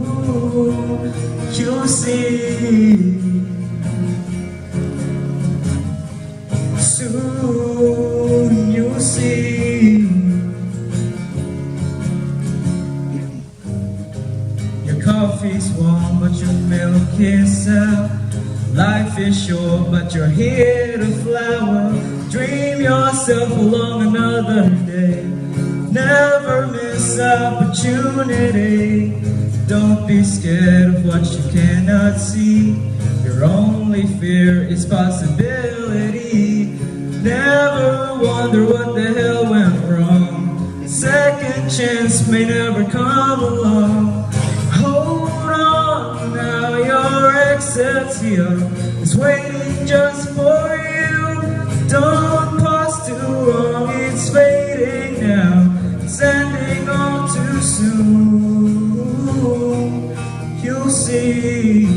You'll see. Soon you'll see. Your coffee's warm, but your milk is out. Life is short, but you're here to flower. Dream yourself along another day. Never miss opportunity. Don't be scared of what you cannot see. Your only fear is possibility. Never wonder what the hell went wrong. Second chance may never come along. Hold on, now your exit's here. It's waiting just for you. Don't pause too long, it's fading now. It's ending all too soon. You'll see.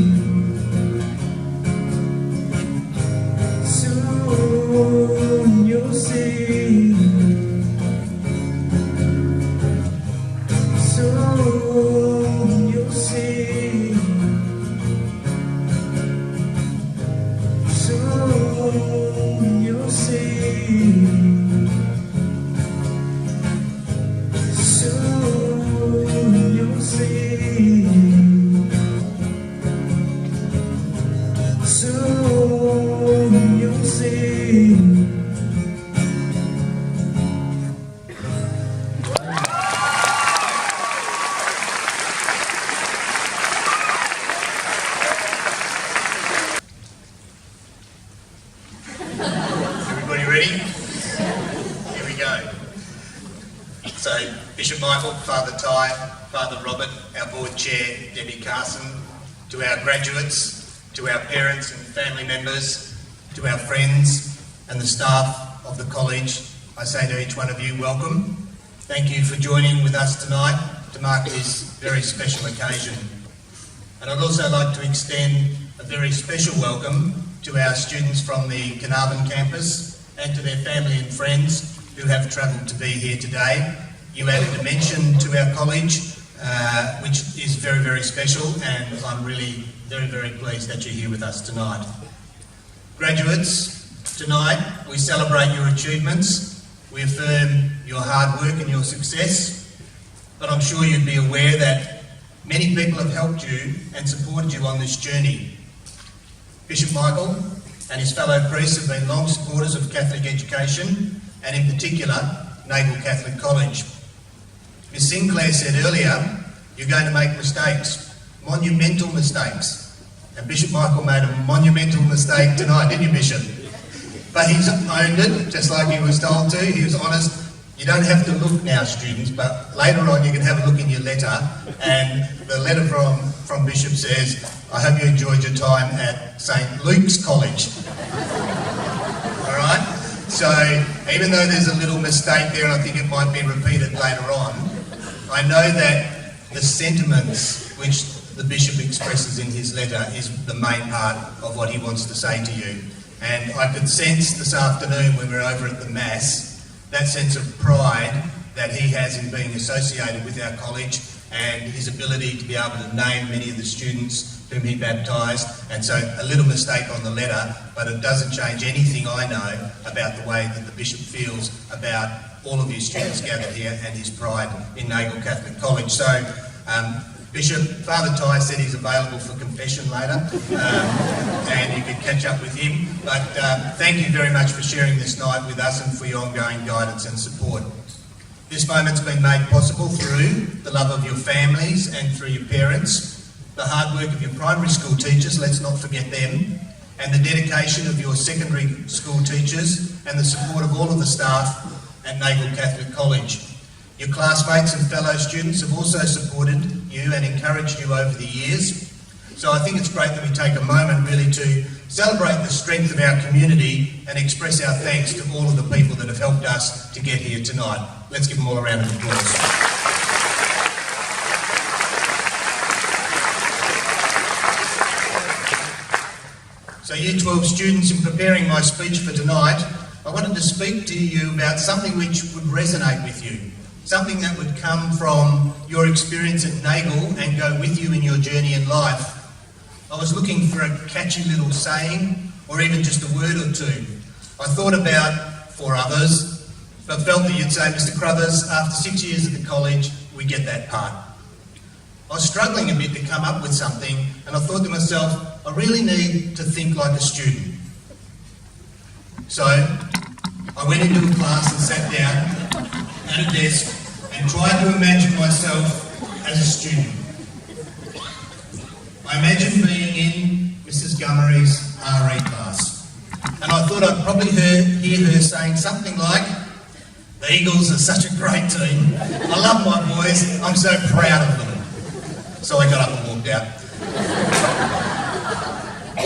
Soon you'll see. Soon you'll see. Soon you'll see. Soon you'll see. Soon you'll see. Everybody ready? Here we go. So, Bishop Michael, Father Ty, Father Robert, our board chair, Debbie Carson, to our graduates, to our parents and family members, to our friends and the staff of the college, I say to each one of you, welcome. Thank you for joining with us tonight to mark this very special occasion. And I'd also like to extend a very special welcome to our students from the Carnarvon campus and to their family and friends who have travelled to be here today. You add a dimension to our college, which is very, very special, and I'm really very, very pleased that you're here with us tonight. Graduates, tonight we celebrate your achievements, we affirm your hard work and your success, but I'm sure you'd be aware that many people have helped you and supported you on this journey. Bishop Michael and his fellow priests have been long supporters of Catholic education, and in particular, Nagle Catholic College. Ms Sinclair said earlier, you're going to make mistakes, monumental mistakes. And Bishop Michael made a monumental mistake tonight, didn't you, Bishop? But he's owned it, just like he was told to. He was honest. You don't have to look now, students, but later on you can have a look in your letter. And the letter from Bishop says, I hope you enjoyed your time at St Luke's College. All right? So even though there's a little mistake there, and I think it might be repeated later on, I know that the sentiments which the Bishop expresses in his letter is the main part of what he wants to say to you. And I could sense this afternoon when we were over at the Mass, that sense of pride that he has in being associated with our college and his ability to be able to name many of the students whom he baptised. And so a little mistake on the letter, but it doesn't change anything I know about the way that the Bishop feels about all of his students gathered here and his pride in Nagle Catholic College. So, Bishop, Father Ty said he's available for confession later, and you can catch up with him. But thank you very much for sharing this night with us and for your ongoing guidance and support. This moment's been made possible through the love of your families and through your parents, the hard work of your primary school teachers, let's not forget them, and the dedication of your secondary school teachers and the support of all of the staff at Nagle Catholic College. Your classmates and fellow students have also supported you and encouraged you over the years. So I think it's great that we take a moment really to celebrate the strength of our community and express our thanks to all of the people that have helped us to get here tonight. Let's give them all a round of applause. So Year 12 students, in preparing my speech for tonight, I wanted to speak to you about something which would resonate with you. Something that would come from your experience at Nagle and go with you in your journey in life. I was looking for a catchy little saying, or even just a word or two. I thought about 4 others, but felt that you'd say, Mr. Crothers, after 6 years at the college, we get that part. I was struggling a bit to come up with something, and I thought to myself, I really need to think like a student. So I went into a class and sat down at a desk and tried to imagine myself as a student. I imagined being in Mrs. Gummery's RE class, and I thought I'd probably hear her saying something like, the Eagles are such a great team. I love my boys. I'm so proud of them. So I got up and walked out.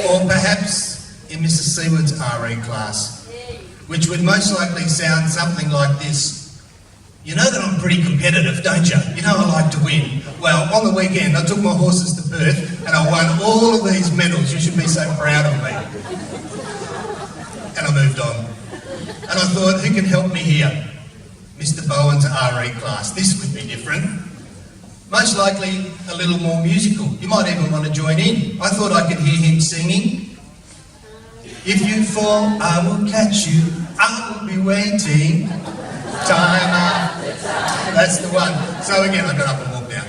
Or perhaps in Mrs. Seward's RE class, which would most likely sound something like this. You know that I'm pretty competitive, don't you? You know I like to win. Well, on the weekend I took my horses to Perth and I won all of these medals. You should be so proud of me. And I moved on. And I thought, who can help me here? Mr. Bowen's RE class. This would be different. Most likely a little more musical. You might even want to join in. I thought I could hear him singing. If you fall, I will catch you. I will be waiting. Time after time. That's the one. So again, I got up and walked out.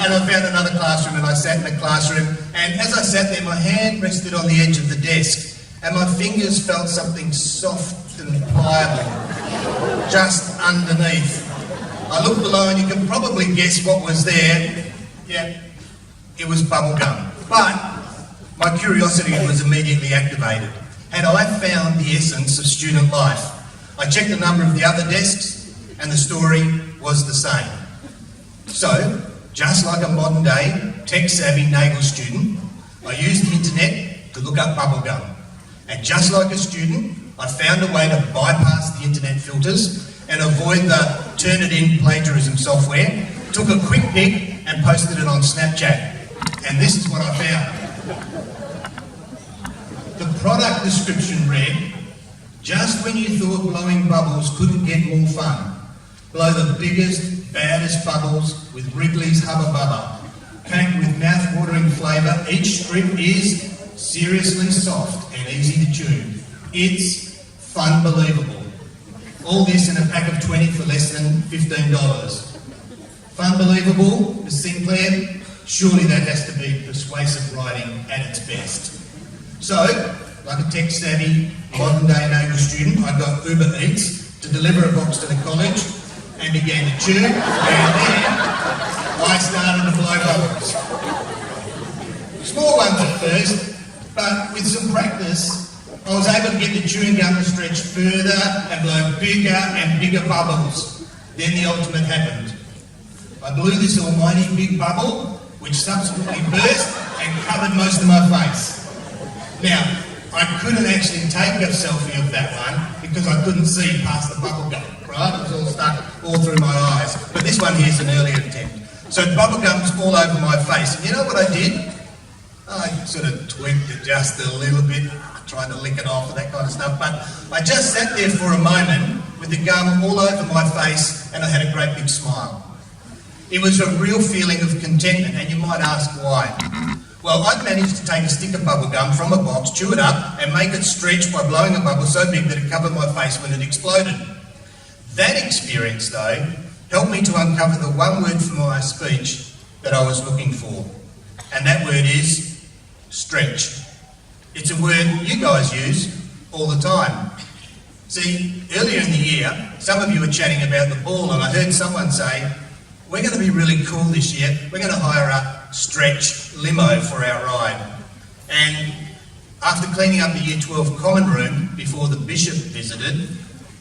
And I found another classroom and I sat in the classroom. And as I sat there, my hand rested on the edge of the desk. And my fingers felt something soft and pliable just underneath. I looked below and you can probably guess what was there. Yeah, it was bubble gum. But my curiosity was immediately activated. Had I found the essence of student life? I checked the number of the other desks and the story was the same. So, just like a modern day tech-savvy Nagle student, I used the internet to look up bubblegum. And just like a student, I found a way to bypass the internet filters and avoid the Turnitin plagiarism software, took a quick pic and posted it on Snapchat. And this is what I found. The product description read, just when you thought blowing bubbles couldn't get more fun, blow the biggest, baddest bubbles with Wrigley's Hubba Bubba. Packed with mouth-watering flavour, each strip is seriously soft and easy to tune. It's fun-believable. All this in a pack of 20 for less than $15. Fun-believable, Miss Sinclair? Surely that has to be persuasive writing at its best. So, like a tech-savvy, modern-day NAGL student, I got Uber Eats to deliver a box to the college and began to tune, and then I started to blow bubbles. Small ones at first, but with some practice, I was able to get the chewing gum to stretch further and blow bigger and bigger bubbles. Then the ultimate happened. I blew this almighty big bubble, which subsequently burst and covered most of my face. Now, I couldn't actually take a selfie of that one because I couldn't see past the bubble gum, right? It was all stuck all through my eyes. But this one here's an earlier attempt. So bubble gum's all over my face. And you know what I did? I sort of tweaked it just a little bit, tried to lick it off and that kind of stuff. But I just sat there for a moment with the gum all over my face and I had a great big smile. It was a real feeling of contentment, and you might ask why. Well, I'd managed to take a stick of bubble gum from a box, chew it up, and make it stretch by blowing a bubble so big that it covered my face when it exploded. That experience, though, helped me to uncover the one word for my speech that I was looking for. And that word is stretch. It's a word you guys use all the time. See, earlier in the year, some of you were chatting about the ball, and I heard someone say, we're going to be really cool this year. We're going to hire a stretch limo for our ride. And after cleaning up the Year 12 common room before the bishop visited,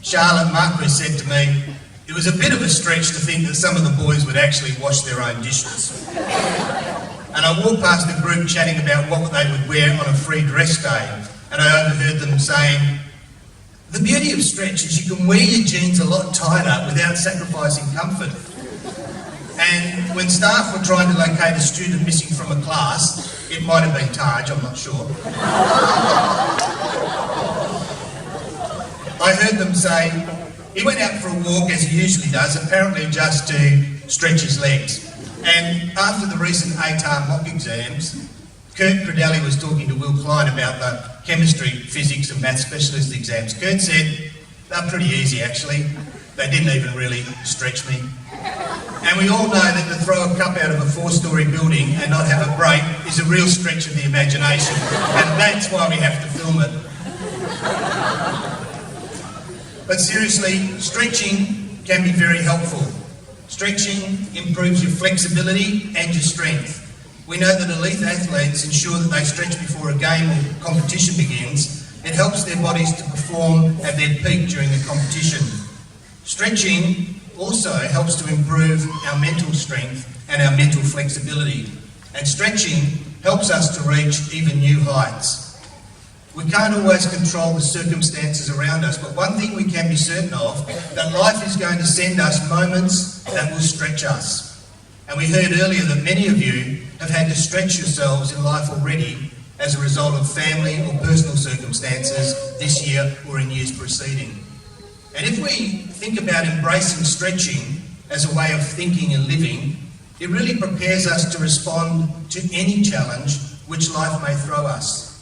Charlotte Marquis said to me, it was a bit of a stretch to think that some of the boys would actually wash their own dishes. And I walked past the group chatting about what they would wear on a free dress day, and I overheard them saying, the beauty of stretch is you can wear your jeans a lot tighter without sacrificing comfort. And when staff were trying to locate a student missing from a class, it might have been Taj, I'm not sure, I heard them say, he went out for a walk as he usually does, apparently just to stretch his legs. And after the recent ATAR mock exams, Kurt Credelli was talking to Will Klein about the chemistry, physics and maths specialist exams. Kurt said, they're pretty easy actually. They didn't even really stretch me. And we all know that to throw a cup out of a 4-storey building and not have a break is a real stretch of the imagination. And that's why we have to film it. But seriously, stretching can be very helpful. Stretching improves your flexibility and your strength. We know that elite athletes ensure that they stretch before a game or competition begins. It helps their bodies to perform at their peak during the competition. Stretching also helps to improve our mental strength and our mental flexibility. And stretching helps us to reach even new heights. We can't always control the circumstances around us, but one thing we can be certain of, that life is going to send us moments that will stretch us. And we heard earlier that many of you have had to stretch yourselves in life already as a result of family or personal circumstances this year or in years preceding. And if we think about embracing stretching as a way of thinking and living, it really prepares us to respond to any challenge which life may throw us.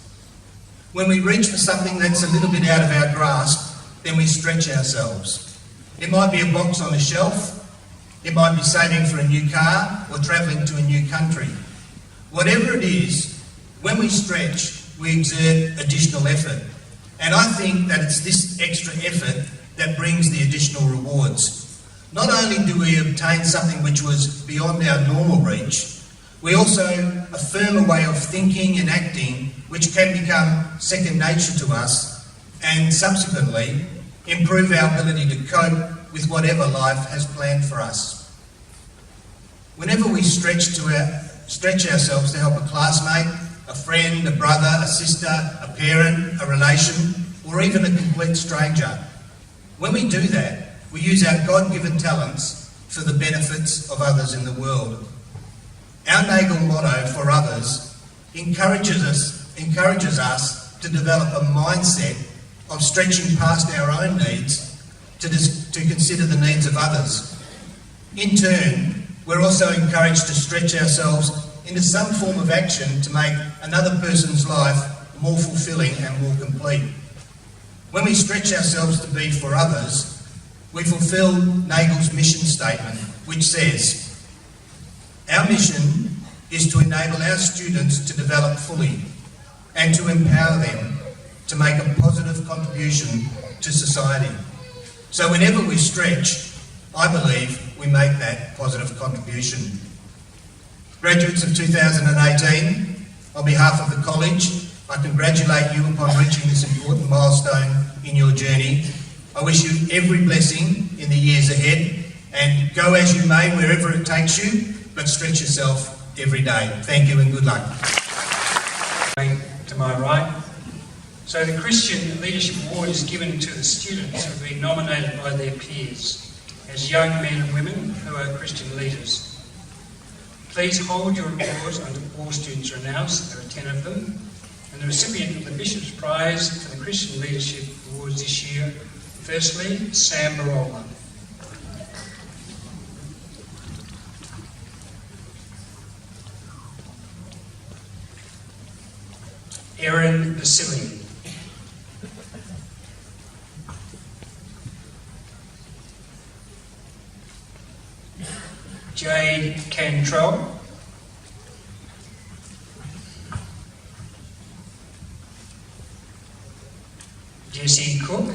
When we reach for something that's a little bit out of our grasp, then we stretch ourselves. It might be a box on a shelf, it might be saving for a new car or travelling to a new country. Whatever it is, when we stretch, we exert additional effort. And I think that it's this extra effort that brings the additional rewards. Not only do we obtain something which was beyond our normal reach, we also affirm a way of thinking and acting which can become second nature to us and subsequently improve our ability to cope with whatever life has planned for us. Whenever we stretch ourselves to help a classmate, a friend, a brother, a sister, a parent, a relation, or even a complete stranger, when we do that, we use our God-given talents for the benefits of others in the world. Our NAGL motto, for others, encourages us to develop a mindset of stretching past our own needs to consider the needs of others. In turn, we're also encouraged to stretch ourselves into some form of action to make another person's life more fulfilling and more complete. When we stretch ourselves to be for others, we fulfil NAGL's mission statement, which says, "Our mission is to enable our students to develop fully and to empower them to make a positive contribution to society." So whenever we stretch, I believe we make that positive contribution. Graduates of 2018, on behalf of the college, I congratulate you upon reaching this important milestone in your journey. I wish you every blessing in the years ahead, and go as you may wherever it takes you, but stretch yourself every day. Thank you and good luck. To my right. So the Christian Leadership Award is given to the students who have been nominated by their peers as young men and women who are Christian leaders. Please hold your applause until all students are announced. There are 10 of them. And the recipient of the Bishop's Prize for the Christian Leadership Awards this year, firstly, Sam Barola. Erin Vasili. Jade Cantrell. Jesse Cook.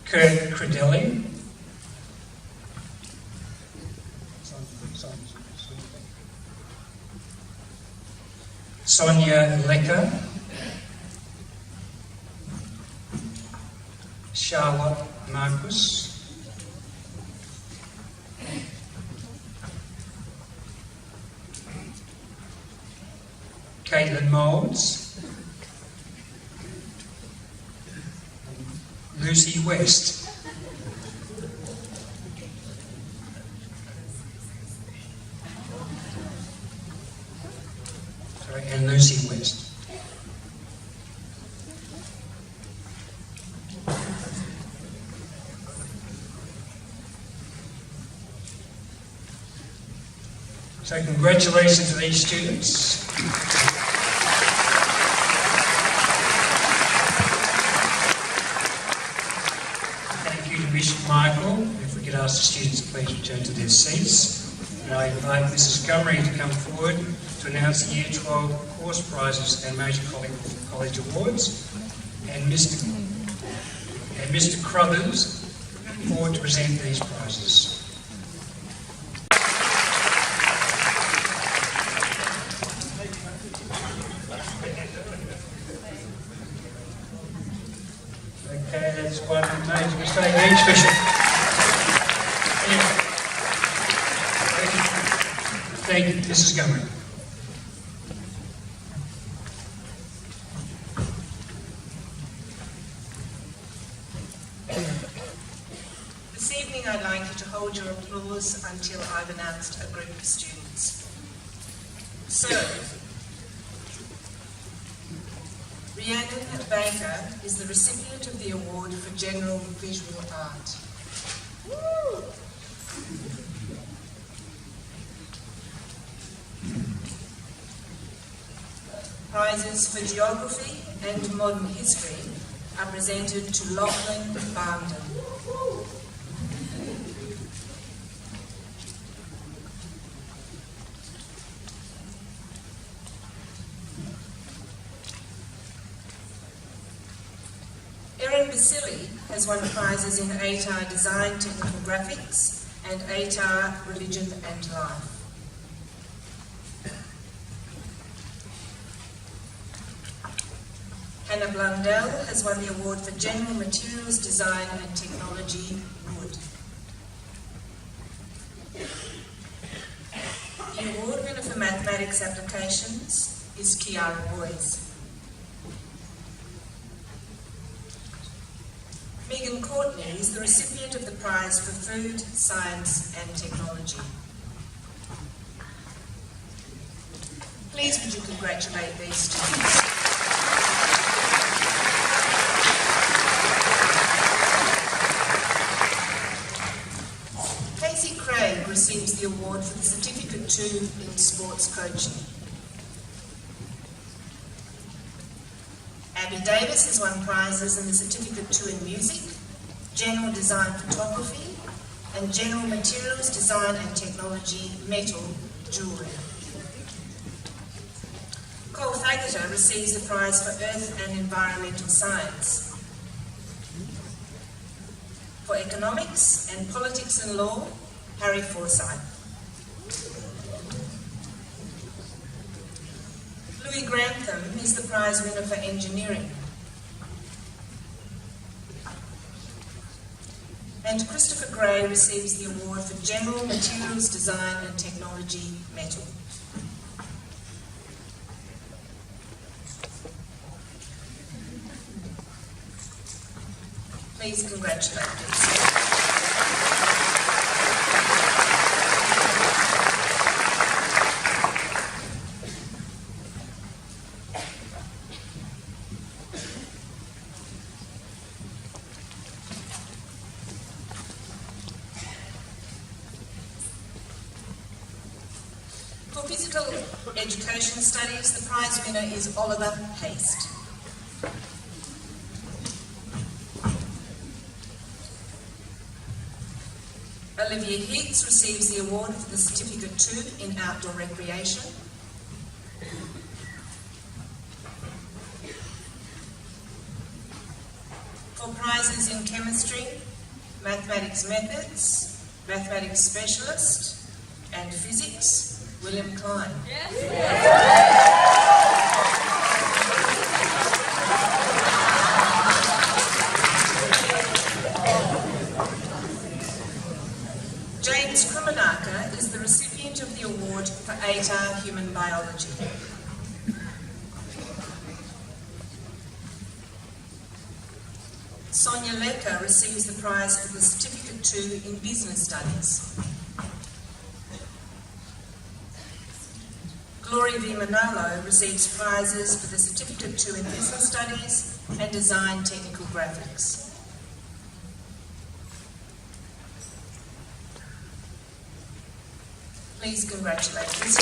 Kurt Credelli. Sonia Lecker. Charlotte Marcus. Caitlin Moulds. Lucy West. And Lucy West. So congratulations to these students. Thank you to Bishop Michael. If we could ask the students to please return to their seats. And I invite Mrs. Gummery to come forward to announce the Year 12 course prizes and major college awards, and Mr. Crothers forward to present these prizes. Okay, that's one major mistake each, Bishop. Thank you, Mrs. Gummery. This evening I'd like you to hold your applause until I've announced a group of students. So, Rhiannon Baker is the recipient of the award for General Visual Art. Woo! Prizes for Geography and Modern History are presented to Lachlan Barnden. Erin Vasili has won prizes in ATAR Design Technical Graphics and ATAR Religion and Life. Hannah Blundell has won the award for General Materials Design and Technology, Wood. The award winner for Mathematics Applications is Kiara Boys. Megan Courtney is the recipient of the prize for Food, Science and Technology. Please would you congratulate these students. Casey Craig receives the award for the Certificate 2 in Sports Coaching. Abby Davis has won prizes in the Certificate 2 in Music, General Design Photography, and General Materials Design and Technology Metal Jewellery. Cole Thageter receives the prize for Earth and Environmental Science. For Economics and Politics and Law, Harry Forsyth. Louis Grantham is the prize winner for Engineering. And Christopher Gray receives the award for General Materials Design and Technology Metal. Please congratulate these. For Physical Education Studies, the prize winner is Oliver Haste. Olivia Hicks receives the award for the Certificate 2 in Outdoor Recreation. For prizes in Chemistry, Mathematics Methods, Mathematics Specialist, and Physics, William Klein. James Krumenaka is the recipient of the award for ATAR Human Biology. Sonia Lecker receives the prize for the Certificate 2 in Business Studies. Gloria V. Manalo receives prizes for the Certificate 2 in Business Studies and Design Technical Graphics. Please congratulate these.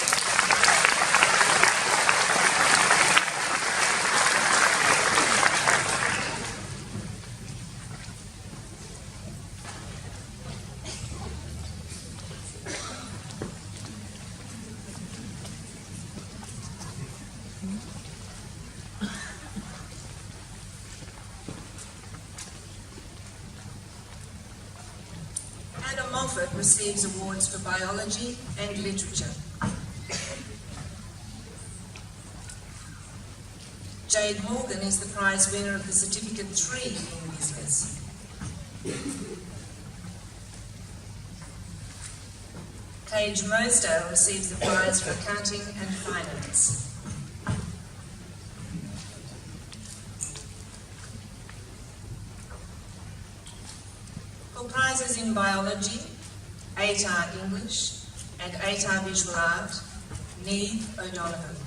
Anna Moffat receives awards for biology and literature. Jade Morgan is the prize winner of the Certificate 3 in Business. Paige Mosdale receives the prize for Accounting and Finance. For prizes in biology, ATAR English, and ATAR Visual Art, Neve O'Donoghue.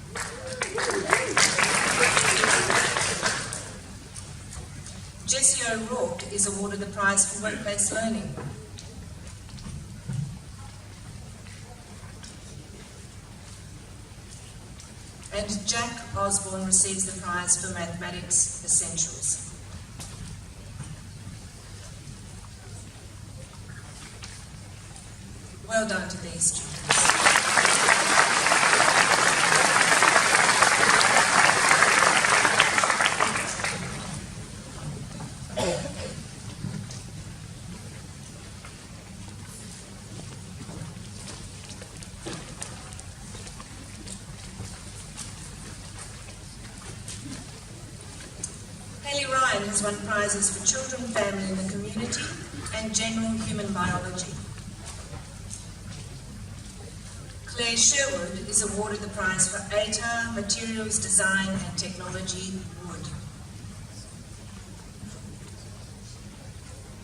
Jessie O'Rourke is awarded the prize for workplace learning. And Jack Osborne receives the prize for Mathematics Essentials. Well done to these students. Haley Ryan has won prizes for Children, Family and the Community and General Human Biology. Claire Sherwood is awarded the prize for ATAR Materials Design and Technology Wood.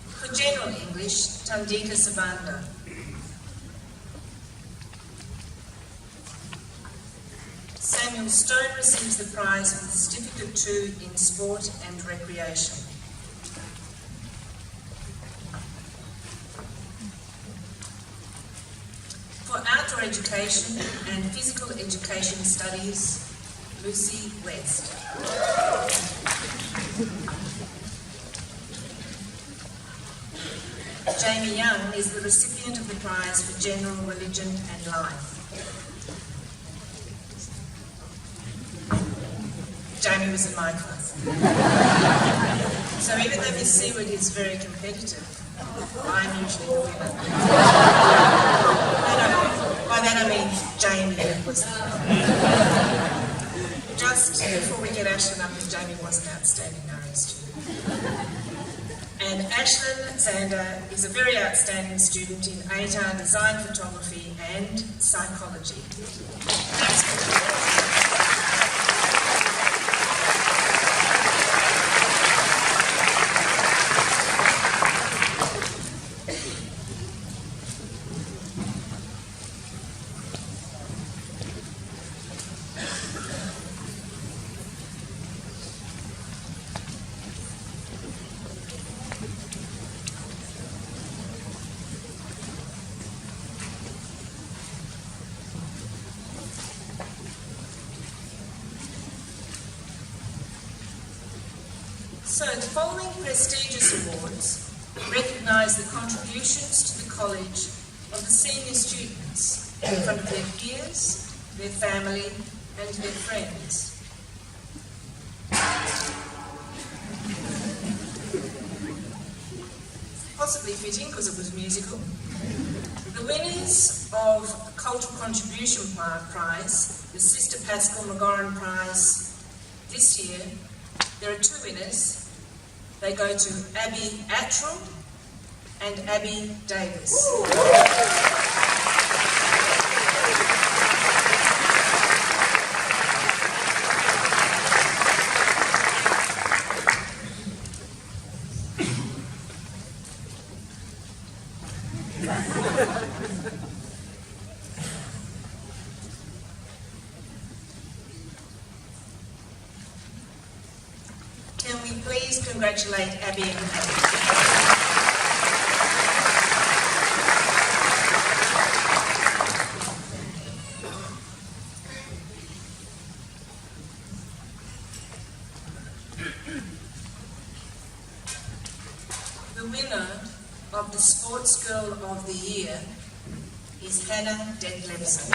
For General English, Tandika Samuel Stone receives the prize for the Certificate 2 in Sport and Recreation. For outdoor education and physical education studies, Lucy West. Jamie Young is the recipient of the prize for General Religion and Life. Jamie was in my class. So even though Miss Seward is very competitive, I'm usually the winner. By that I mean Jamie was the winner. Just before we get Ashlyn up, and Jamie was an outstanding RA student. And Ashlyn Zander is a very outstanding student in ATAR, Design Photography and Psychology. So the following prestigious awards recognise the contributions to the college of the senior students in front of their peers, their family and their friends. Possibly fitting because it was musical. The winners of the Cultural Contribution Prize, the Sister Pascal McGoran Prize this year, there are two winners. They go to Abby Attrell and Abby Davis. Can we please congratulate Abby and Abby? The winner of the Sports Girl of the Year is Hannah Detlefsen.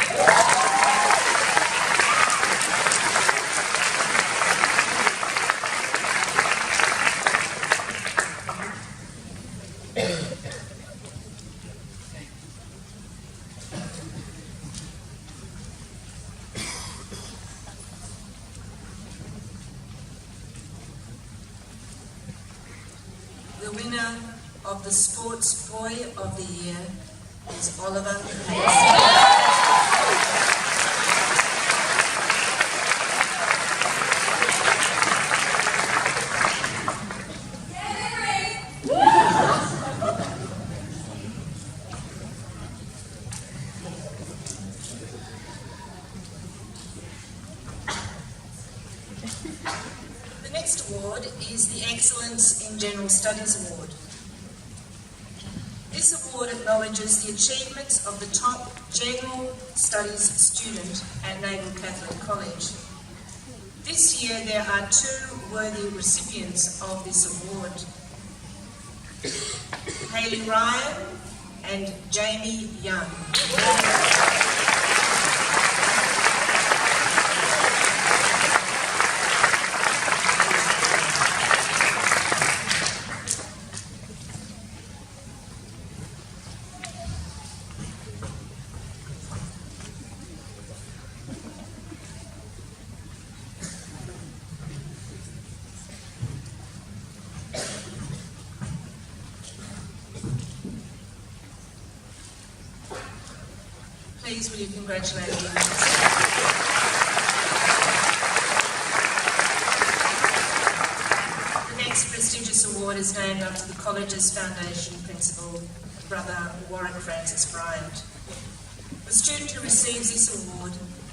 The winner of the Sports Boy of the Year is Oliver Hayes. The next award is the Excellence in General Studies Award. This award acknowledges the achievements of the top General Studies student at Naval Catholic College. This year there are two worthy recipients of this award. Hayley Ryan and Jamie Young. Please will you congratulate me? The next prestigious award is named after the college's foundation principal, Brother Warwick Francis Bryant. The student who receives this award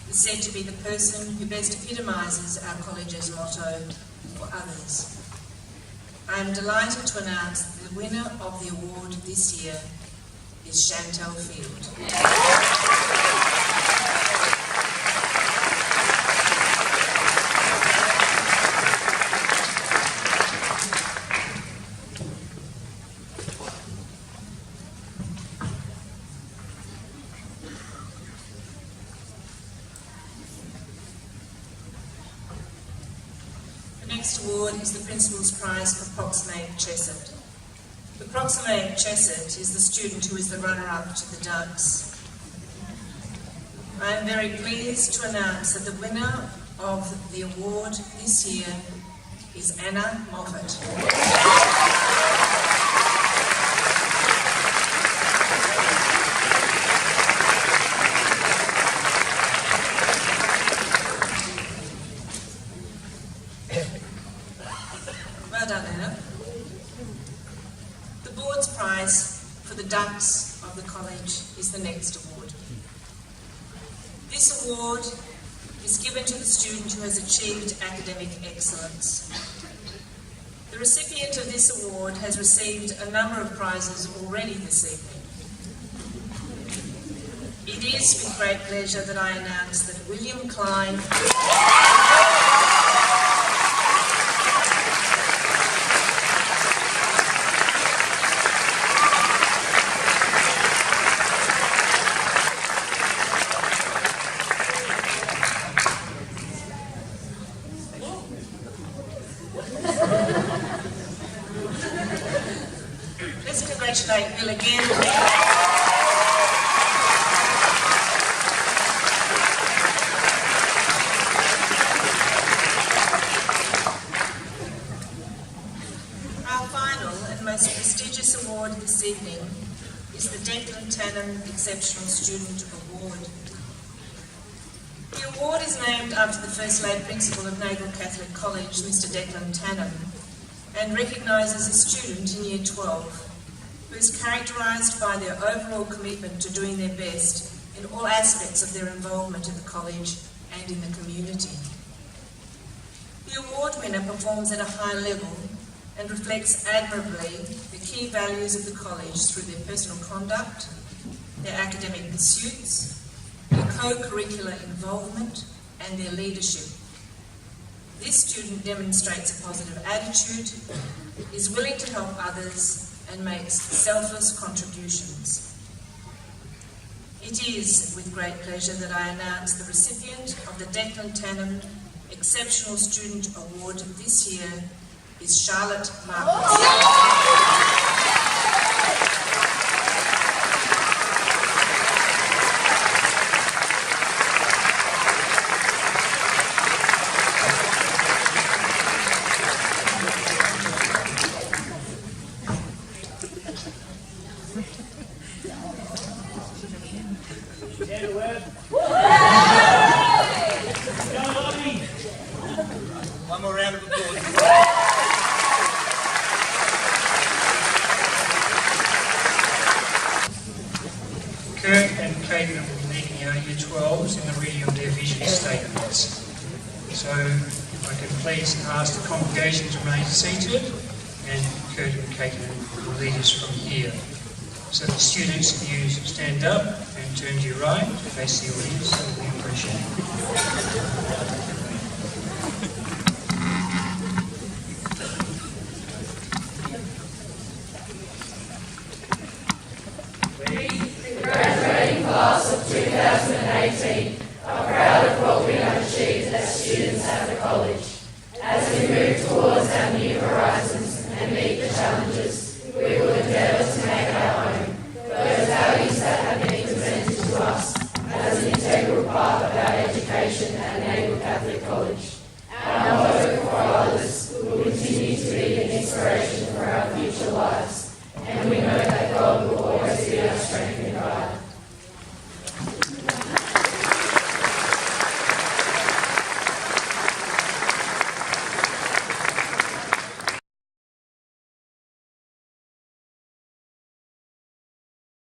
is is said to be the person who best epitomises our college's motto, for others. I am delighted to announce that the winner of the award this year is Chantal Field. The next award is the Principal's Prize for Proximate Chesed. The Proximate Chesed is the student who is the runner-up to the Ducks. I am very pleased to announce that the winner of the award this year is Anna Moffat. Well done, Anna. The board's prize for the Ducks of the college is the next award. This award is given to the student who has achieved academic excellence. The recipient of this award has received a number of prizes already this evening. It is with great pleasure that I announce that William Klein Let's congratulate Bill again. Our final and most prestigious award this evening is the Declan Tannen Exceptional Student Award. The award is named after the First Late Principal of Nagle Catholic College, Mr. Declan Tannen, and recognises a student in Year 12 who is characterised by their overall commitment to doing their best in all aspects of their involvement in the college and in the community. The award winner performs at a high level and reflects admirably the key values of the college through their personal conduct, their academic pursuits, their co-curricular involvement and their leadership. This student demonstrates a positive attitude, is willing to help others, and makes selfless contributions. It is with great pleasure that I announce the recipient of the Declan Tannen Exceptional Student Award this year is Charlotte Marcus. One more round of applause. Kurt and Caitlin will be leading our Year 12s in the reading of their vision statements. So if I can please ask the congregation to remain seated, and Kurt and Caitlin will lead us from here. So the students, you stand up and turn to your right to face the audience, so we appreciate it. Class of 2018 are proud of what we have achieved as students at the college. As we move towards our new horizons and meet the challenges, we will endeavour to make our own those values that have been presented to us as an integral part of our education at Nagle Catholic College.